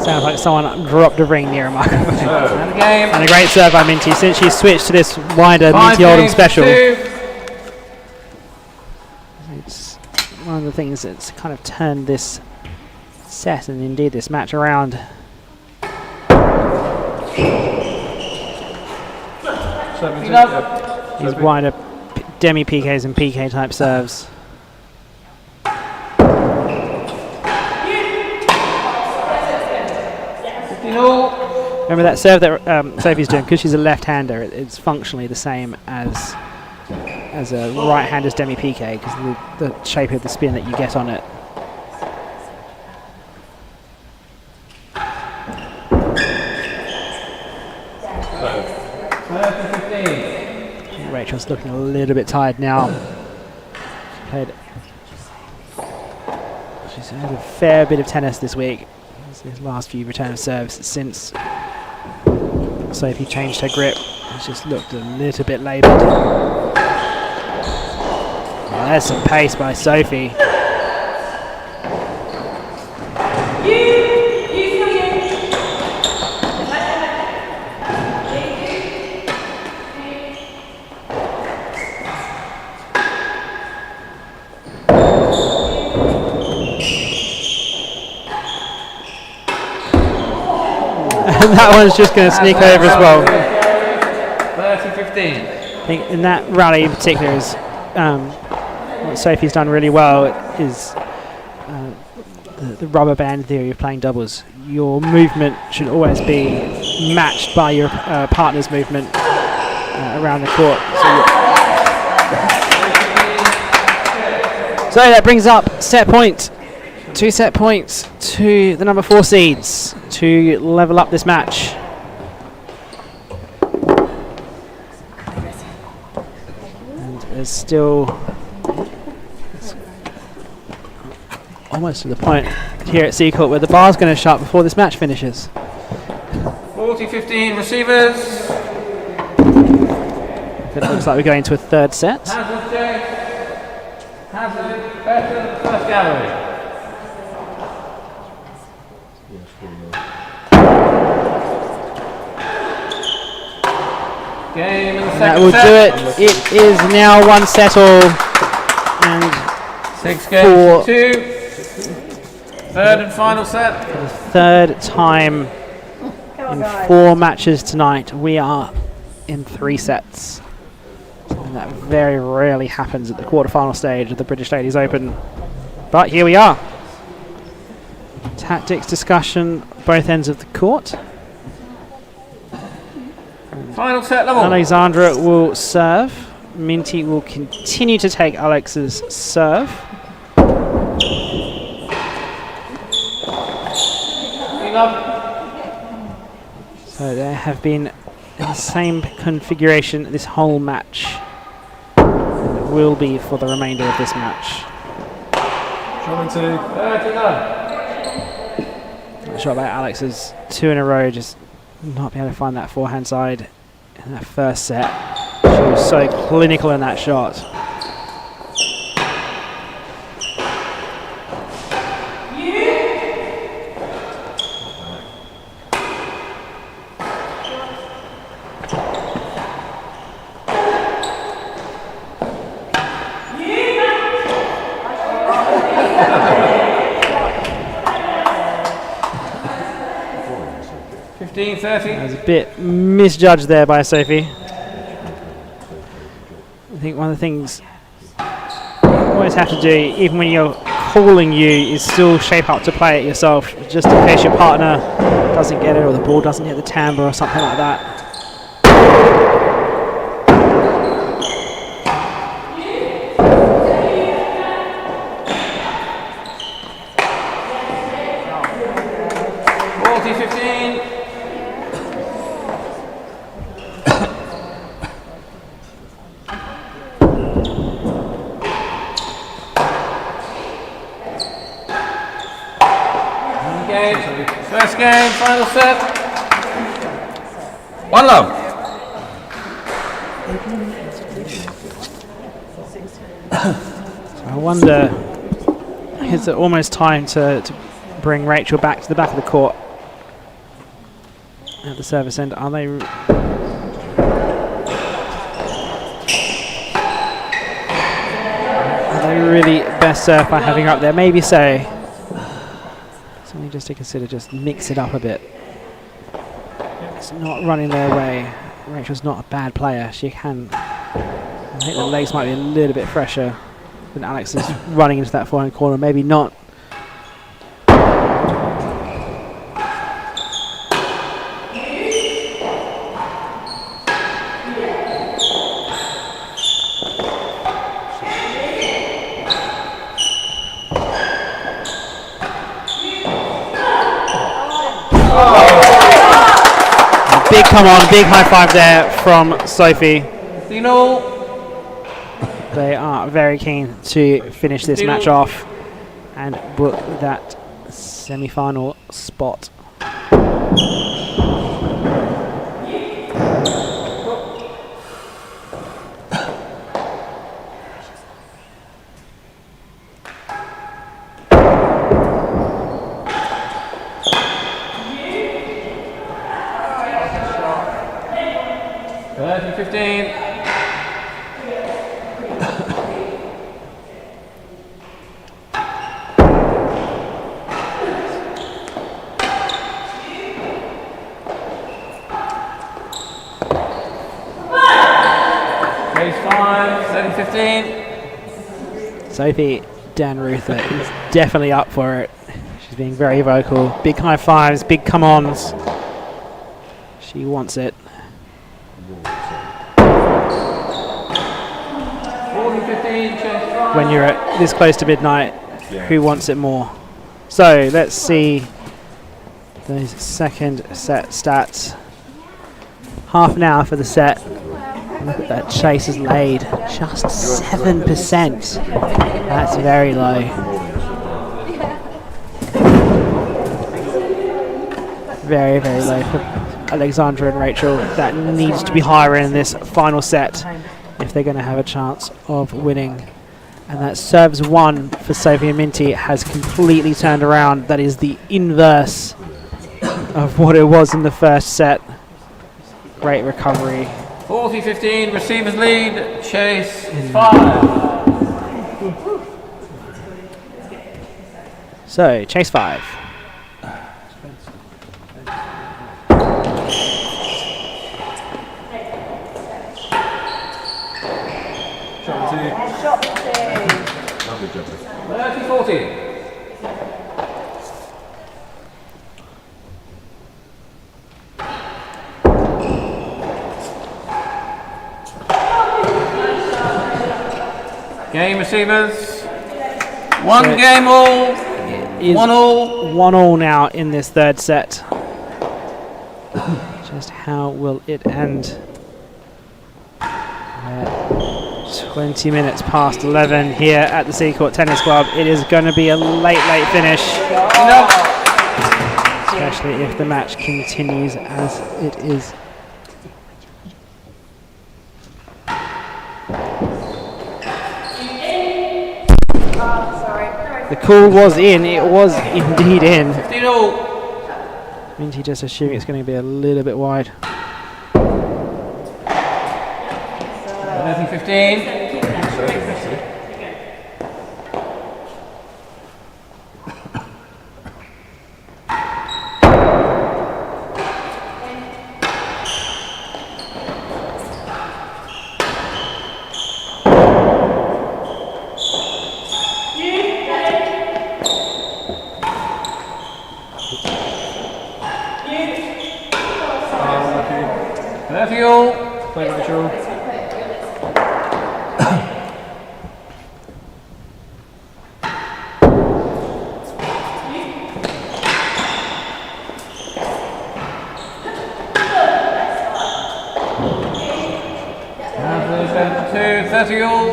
Sounds like someone dropped a ring near a microphone. And the game. And a great serve by Minty since she switched to this wider Minty Oldham special. It's one of the things that's kind of turned this set and indeed this match around. These wider demi PKs and PK type serves. Remember that serve that Sophie's doing, because she's a left-hander, it's functionally the same as a right-hander's demi PK, because the shape of the spin that you get on it. Rachel's looking a little bit tired now. She's had a fair bit of tennis this week. These last few return of serves since Sophie changed her grip. It's just looked a little bit laboured. Oh, there's some pace by Sophie. And that one's just going to sneak over as well. 30-15. I think in that rally in particular is what Sophie's done really well is the rubber band theory of playing doubles. Your movement should always be matched by your partner's movement around the court. So that brings up set point. 2 set points to the number 4 seeds to level up this match. And there's still almost to the point here at Seacourt where the bar's going to shut before this match finishes. 40-15 receivers. It looks like we're going to a third set. Hazard check. Hazard better than the first gallery. Game in the second That will set. do it. It is now 1 set all. And 6 games to 2. Third and final set. for the third time in 4 matches tonight, we are in 3 sets. And that very rarely happens at the quarterfinal stage of the British Ladies Open. But here we are. Tactics discussion, both ends of the court. Final set level. Alexandra will serve. Minty will continue to take Alex's serve. So there have been in the same configuration this whole match. And it will be for the remainder of this match. Showing 2. 39. Not sure about Alex's 2 in a row, just not being able to find that forehand side in that first set. She was so clinical in that shot. That was a bit misjudged there by Sophie. I think one of the things you always have to do, even when you're calling you, is still shape up to play it yourself, just in case your partner doesn't get it or the ball doesn't hit the timbre or something like that. First game, final set. 1 love. So I wonder, is it almost time to bring Rachel back to the back of the court at the service end? Are they really best served by having her up there? Maybe so. Something just to consider, just mix it up a bit. It's not running their way. Rachel's not a bad player. She can. I think the legs might be a little bit fresher than Alex is running into that forehand corner. Maybe not. Big come on, big high five there from Sophie. They are very keen to finish this match off and book that semi-final spot. Sophie Dannreuther is definitely up for it. She's being very vocal. Big high fives, big come-ons. She wants it. When you're at this close to midnight, who wants it more? So let's see those second set stats. Half an hour for the set. Look at that chase is laid. Just 7%. That's very low. very, very low for Alexandra and Rachel. That needs to be higher in this final set if they're going to have a chance of winning. And that serves 1 for Sophie and Minty has completely turned around. That is the inverse of what it was in the first set. Great recovery. 40-15, receivers lead, chase 5. So, chase 5. Shot two. Lovely job. 30-40. Game receivers. One So game all. Is 1-1. 1-1 now in this third set. Just how will it end? 20 minutes past 11 here at the Seacourt Tennis Club. It is going to be a late finish. Especially if the match continues as it is. The call was in. It was indeed in. 15-all. Minty just assuming it's going to be a little bit wide. 30-15. Play Rachel. Two, 30-all.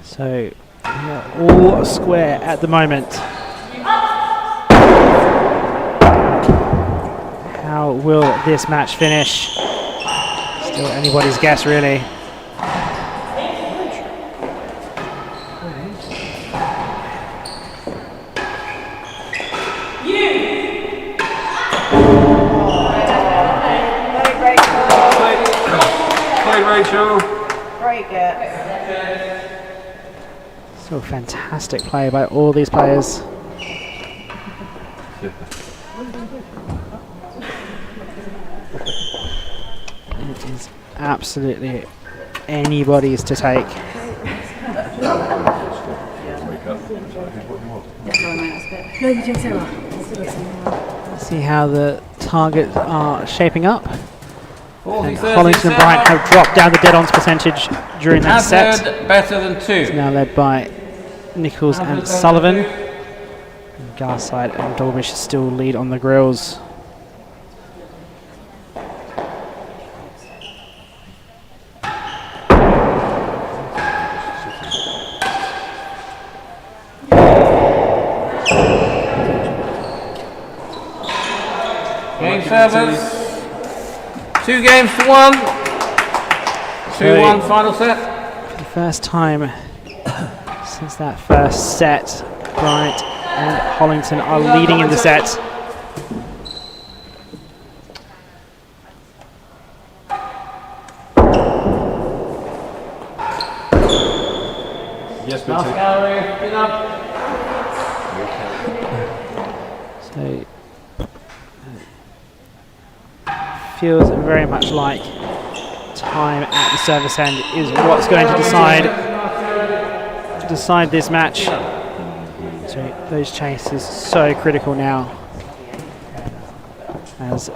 So we are all square at the moment. How will this match finish? Still anybody's guess, really. Play Rachel. Great get. So fantastic play by all these players. It is absolutely anybody's to take. See how the targets are shaping up. And Hollington and Bryant have dropped down the dead-ons percentage during that set. Better than 2. It's now led by Nichols and Sullivan. And Garside and Dorbish still lead on the grills. Game servers. 2 games to 1. 2-1 final set. For the first time since that first set, Bryant and Hollington are leading in the set. Yes, Last Minty. gallery, enough. So feels very much like time at the service end is what's going to decide this match. So those chases so critical now. As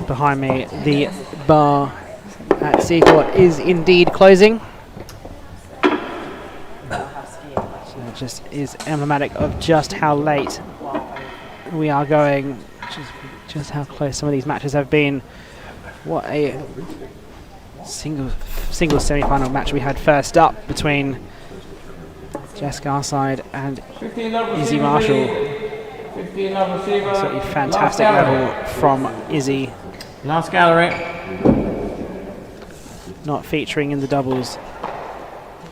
behind me the bar at Seacourt is indeed closing. So it just is emblematic of just how late we are going, just how close some of these matches have been. What a single semi-final match we had first up between Jess Garside and 15 love Izzy receiver Marshall. lead. 15 love receiver. Absolutely Last fantastic gallery. level from Izzy. Last gallery. Not featuring in the doubles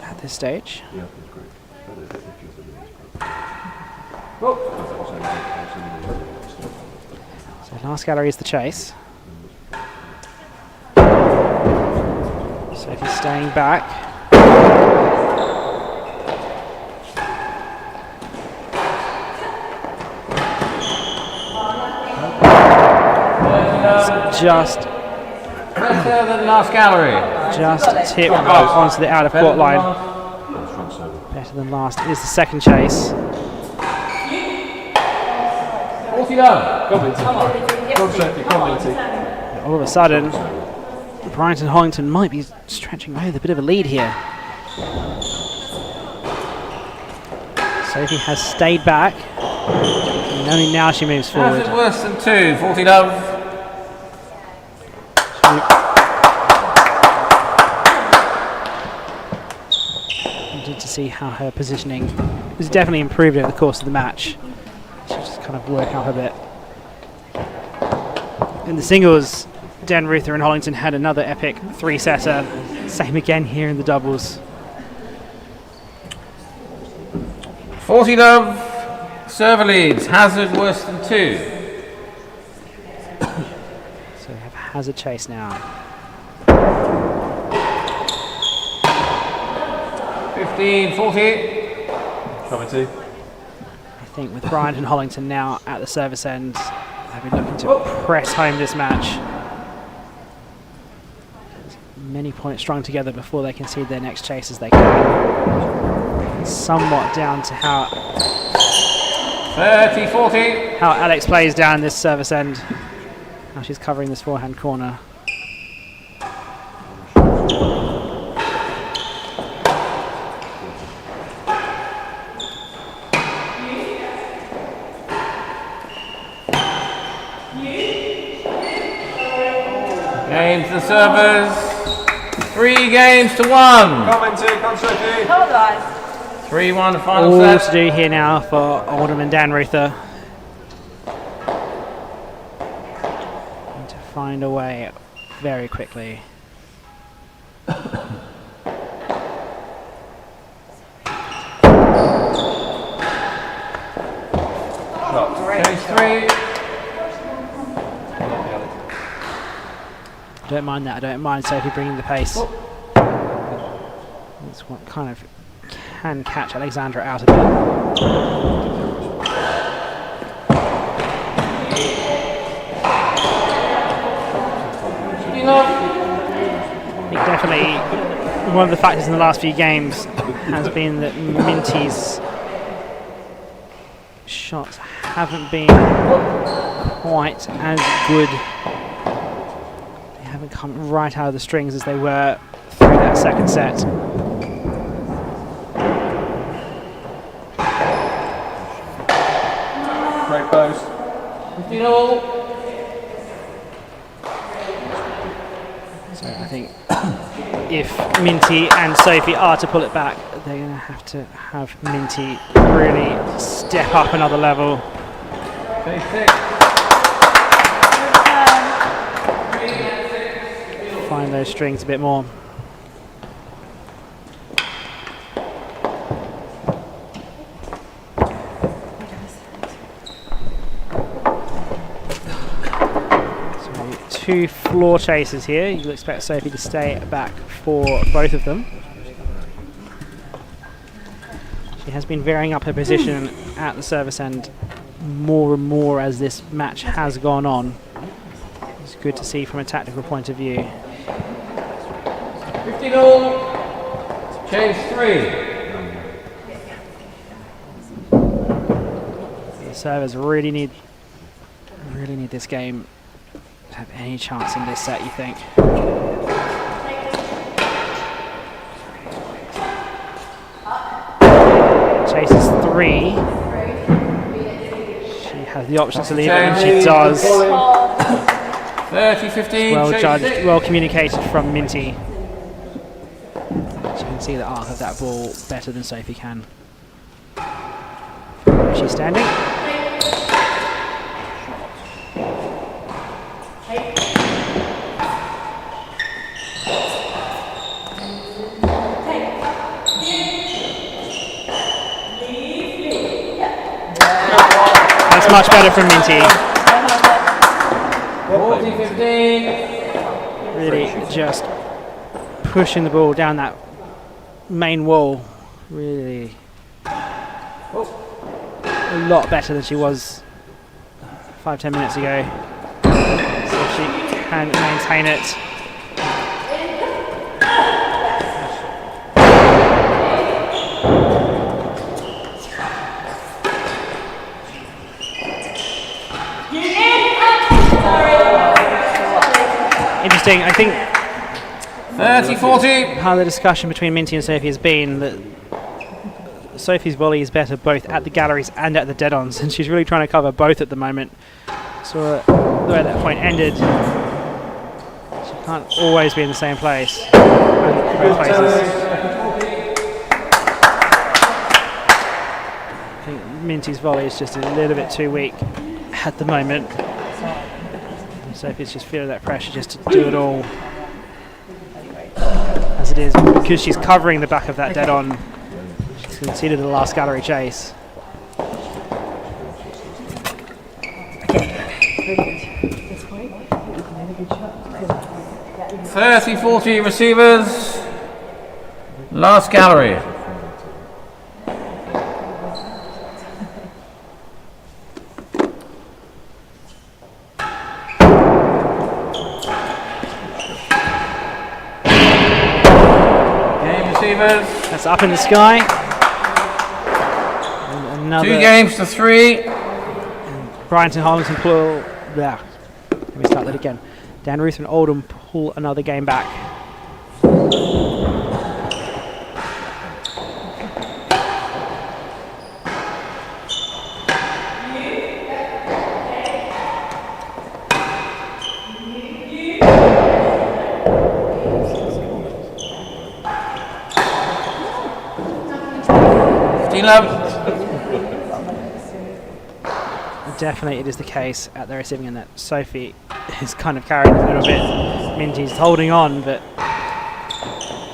at this stage. So last gallery is the chase. Sophie staying back. Just Better than last gallery. tip up onto the out of court line. Better than last is the second chase. 40 love. Come on, Sophie, come on, All of a sudden, Bryant and Hollington might be stretching away with a bit of a lead here. Sophie has stayed back, and only now she moves forward. Hazard worse than 2. 40 love. Wanted to see how her positioning was definitely improved over the course of the match. She just kind of work up a bit. In the singles, Dannreuther and Hollington had another epic three-setter. Same again here in the doubles. 40 love. Server leads. Hazard worse than 2. So we have a hazard chase now. 15, 40. Committee. I think with Bryant and Hollington now at the service end, they'll be looking to press home this match. Many points strung together before they concede their next chase as they can. Somewhat down to how 30, 40. Alex plays down this service end. How she's covering this forehand corner. Game to the servers. 3 games to 1. Come Sophie. Hold on. 3-1 final All set. to do here now for Oldham and Dannreuther. Need to find a way very quickly. Chase 3. Don't mind that. I don't mind Sophie bringing the pace. That's what kind of can catch Alexandra out a bit. I think definitely one of the factors in the last few games has been that Minty's shots haven't been quite as good. They haven't come right out of the strings as they were through that second set. Great post. 15 all. So I think if Minty and Sophie are to pull it back, they're going to have Minty really step up another level. Chase 6. Find those strings a bit more. So 2 floor chases here. You'll expect Sophie to stay back for both of them. She has been varying up her position at the service end more and more as this match has gone on. It's good to see from a tactical point of view. 15 all. Chase 3. The servers really need this game to have any chance in this set, you think? Chases 3. She has the option to leave it, and she does. 30, 15. Well chase judged, 6. well communicated from Minty. She can see the arc of that ball better than Sophie can. she's standing. That's much better from Minty. 40-15. Really just pushing the ball down that main wall. Really a lot better than she was 5-10 minutes ago. So if she can maintain it. Interesting, I think 30-40. how the discussion between Minty and Sophie has been that Sophie's volley is better both at the galleries and at the dead-ons, and she's really trying to cover both at the moment. So the way that point ended, she can't always be in the same place. Both places. I think Minty's volley is just a little bit too weak at the moment. And Sophie's just feeling that pressure just to do it all as it is, because she's covering the back of that dead-on. She's conceded the last gallery chase. 30-40 receivers. Last gallery. Game receivers. That's up in the sky. And another 2 games to 3. Bryant and Hollington pull. Let me start that again. Dannreuther and Oldham pull another game back. Definitely it is the case at the receiving end that Sophie is kind of carrying a little bit. Minty's holding on, but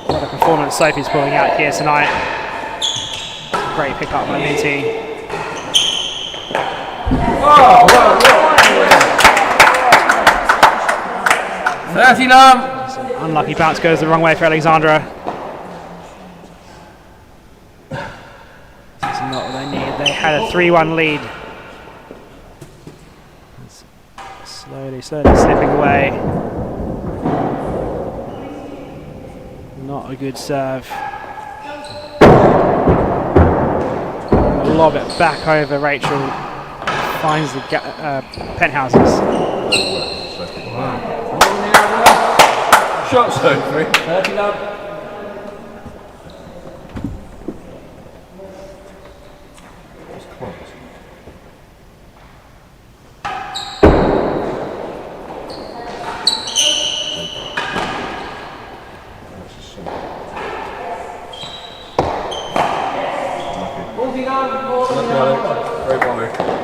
what a performance Sophie's pulling out here tonight. Great pick up by Minty. 30-love. Unlucky bounce goes the wrong way for Alexandra. That's not what they need. They had a 3-1 lead. Slowly slipping away. Not a good serve. Lob it back over Rachel. Finds the penthouses. Shot zone 3. 30-love.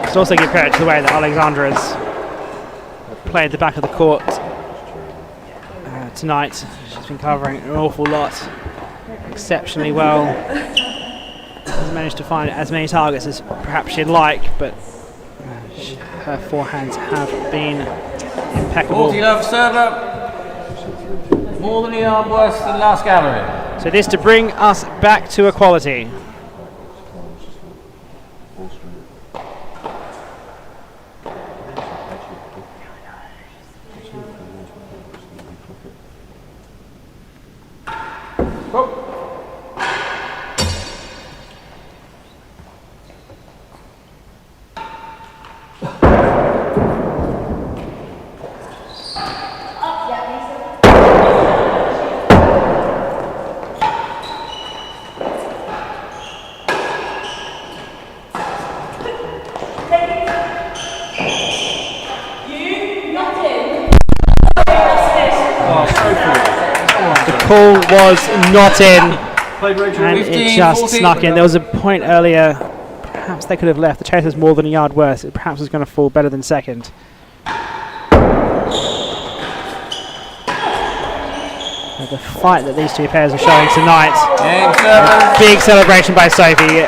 Let's also give credit to the way that Alexandra's played the back of the court tonight. She's been covering an awful lot, exceptionally well. Hasn't managed to find as many targets as perhaps she'd like, but her forehands have been impeccable. 40-love server. More than the arm, worse than last gallery. So this to bring us back to equality. Call was not in, and it just snuck in. There was a point earlier, perhaps they could have left. The chase was more than a yard worse. It perhaps was going to fall better than second. But the fight that these two pairs are showing tonight. Big celebration by Sophie.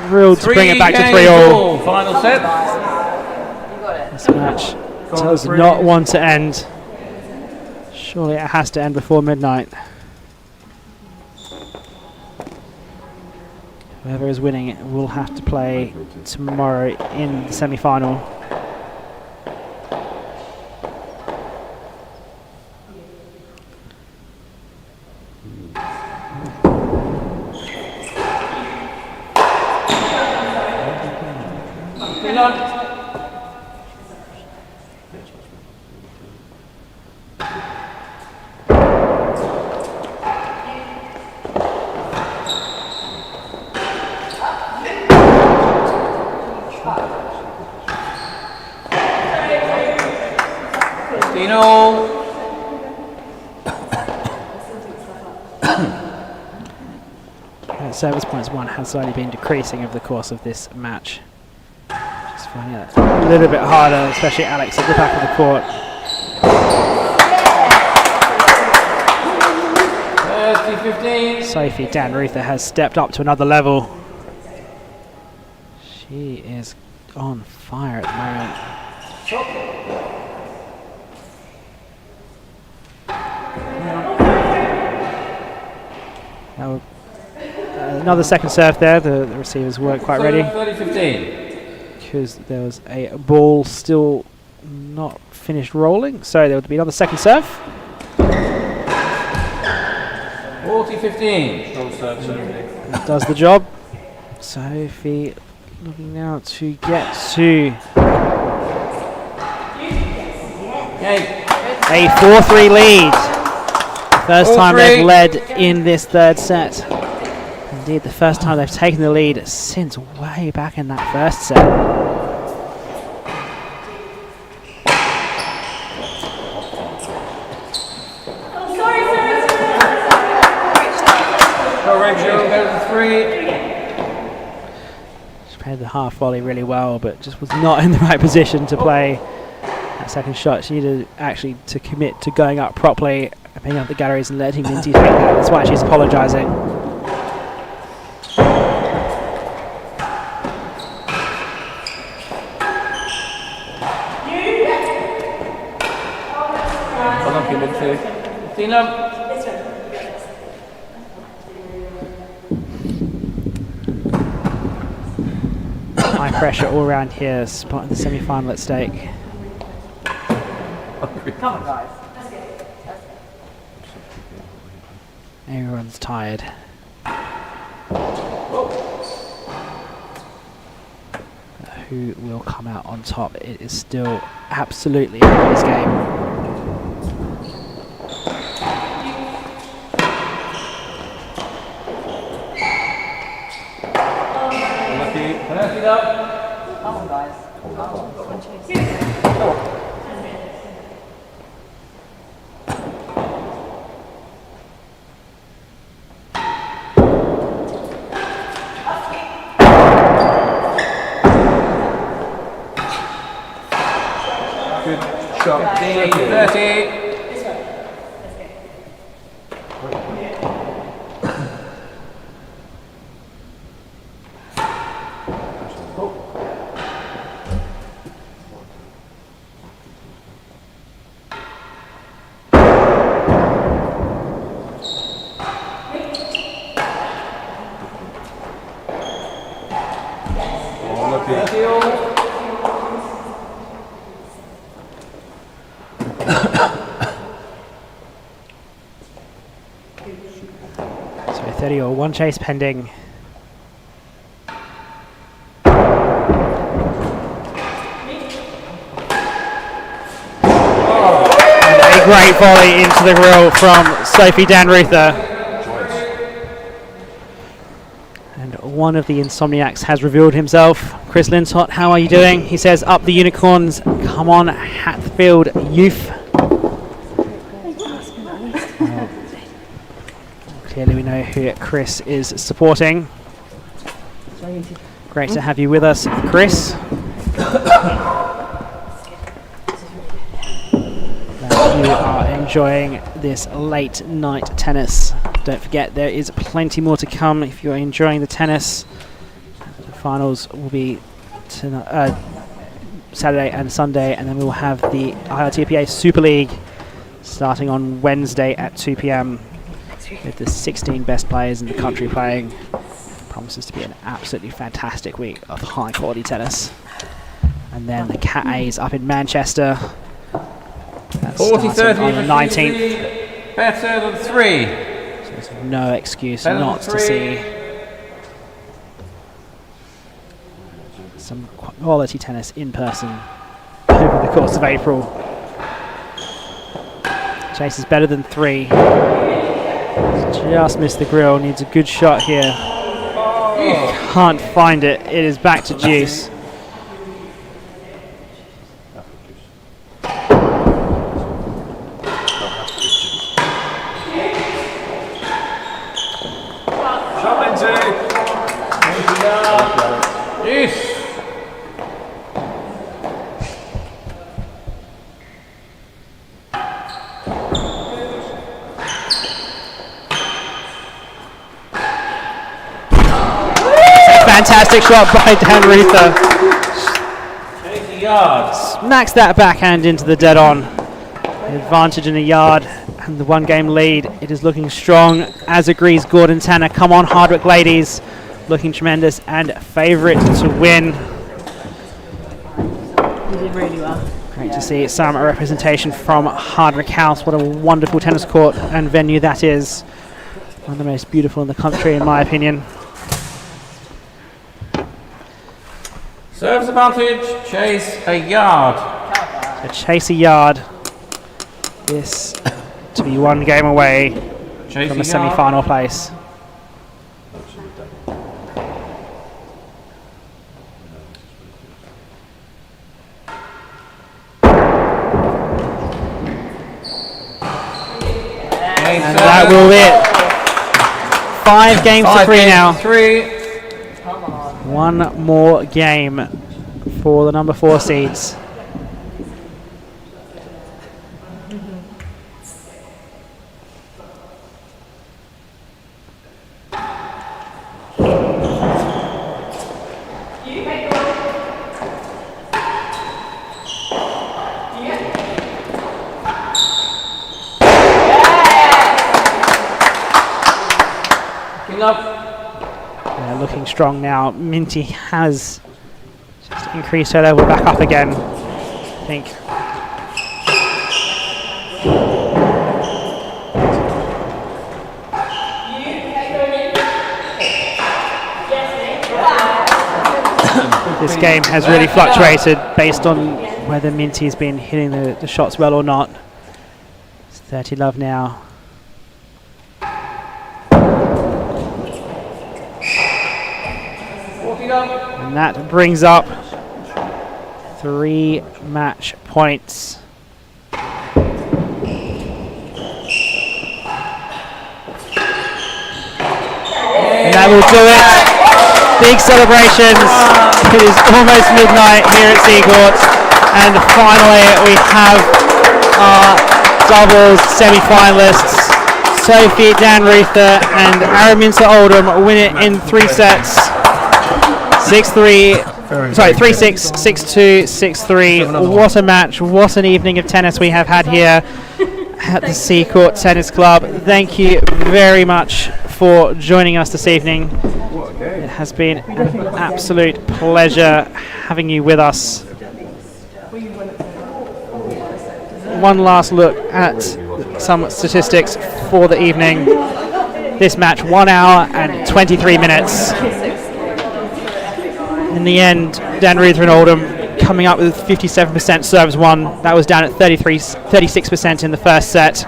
Thrilled to bring it back to 3-all. Final set. This match does not want to end. Surely it has to end before midnight. Whoever is winning it will have to play tomorrow in the semi-final. Service points won has slowly been decreasing over the course of this match. Just finding it a little bit harder, especially Alex at the back of the court. 30-15. Sophie Dannreuther has stepped up to another level. She is on fire at the moment. Now, another second serve there. The receivers weren't quite ready. 30-15. Because there was a ball still not finished rolling. So there would be another second serve. 40-15. That does the job. Sophie looking now to get to a 4-3 lead. First time they've led in this third set. Indeed, the first time they've taken the lead since way back in that first set. She played the half volley really well, but just was not in the right position to play that second shot. She needed actually to commit to going up properly, picking up the galleries and letting Lindsay take that. That's why she's apologising. High pressure all around here, spotting the semi-final at stake. Come on, guys. Everyone's tired. Who will come out on top? It is still absolutely anybody's game. Come on, guys. Good shot. 30. So 30 or one chase pending. And a great volley into the grill from Sophie Dannreuther. And one of the insomniacs has revealed himself. Chris Lintott, how are you doing? He says, up the unicorns. Come on, Hatfield youth. Clearly we know who Chris is supporting. Great to have you with us, Chris. You are enjoying this late night tennis. Don't forget, there is plenty more to come if you're enjoying the tennis. The finals will be Saturday and Sunday, and then we will have the LRTA Super League starting on Wednesday at 2 p.m. with the 16 best players in the country playing. Promises to be an absolutely fantastic week of high quality tennis. And then the Cat A's up in Manchester. 40-30 on the 19th. Better than 3. So there's no excuse Better not than to 3. see some quality tennis in person over the course of April. Chase is better than 3. Just missed the grill. Needs a good shot here. Can't find it. It is back to deuce. Fantastic shot by Dannreuther. Smacks that backhand into the dead on. The advantage in a yard and the 1 game lead. It is looking strong, as agrees Gordon Tanner. Come on, Hardwick ladies. Looking tremendous and favourite to win. You did really well. Great to see some representation from Hardwick House. What a wonderful tennis court and venue that is. One of the most beautiful in the country, in my opinion. Serves advantage, Chase a yard. So Chase a yard. This to be 1 game away Chase from a a semi-final place. And that will be it. 5 games to 3 now. 1 more game for the number 4 seeds. Looking strong now. Minty has just increased her level back up again, I think. This game has really fluctuated based on whether Minty's been hitting the shots well or not. It's 30 love now. And that brings up 3 match points. And that will do it. Big celebrations. It is almost midnight here at Seacourt. And finally we have our doubles semi-finalists. Sophie Dannreuther and Araminta Oldham win it in 3 sets. 6-3, sorry, 3-6, 6-2, 6-3. What a match, what an evening of tennis we have had here at the Seacourt Tennis Club. Thank you very much for joining us this evening. It has been an absolute pleasure having you with us. One last look at some statistics for the evening. This match, 1 hour and 23 minutes. In the end, Dannreuther and Oldham coming up with 57% serves won. That was down at 36% in the first set.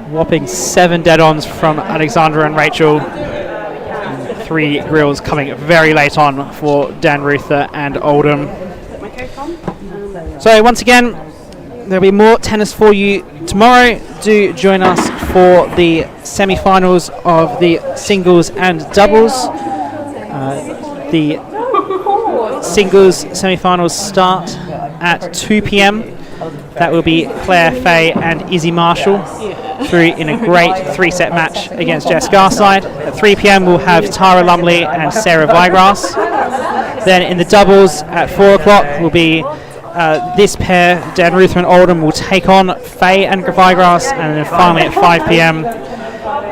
Whopping 7 dead-ons from Alexandra and Rachel. And 3 grills coming very late on for Dannreuther and Oldham. So once again, there'll be more tennis for you tomorrow. Do join us for the semi-finals of the singles and doubles. The singles semi-finals start at 2 p.m. That will be Claire Fay and Izzy Marshall through in a great 3-set match against Jess Garside. At 3 p.m. we'll have Tara Lumley and Sarah Vigrass. Then in the doubles at 4 o'clock will be this pair, Dannreuther and Oldham, will take on Fay and Vigrass, and then finally at 5 p.m.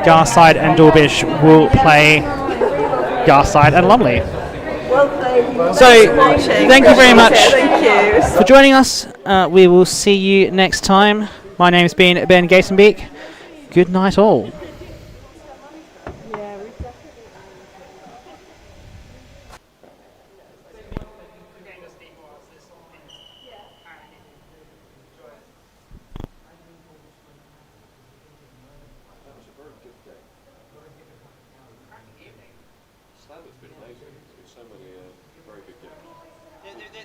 Garside and Dorbish will play Garside and Lumley. So, thank you very much for joining us. We will see you next time. My name's been Ben Gatenbeek. Good night all. Slam has been amazing. There's been so many very good games.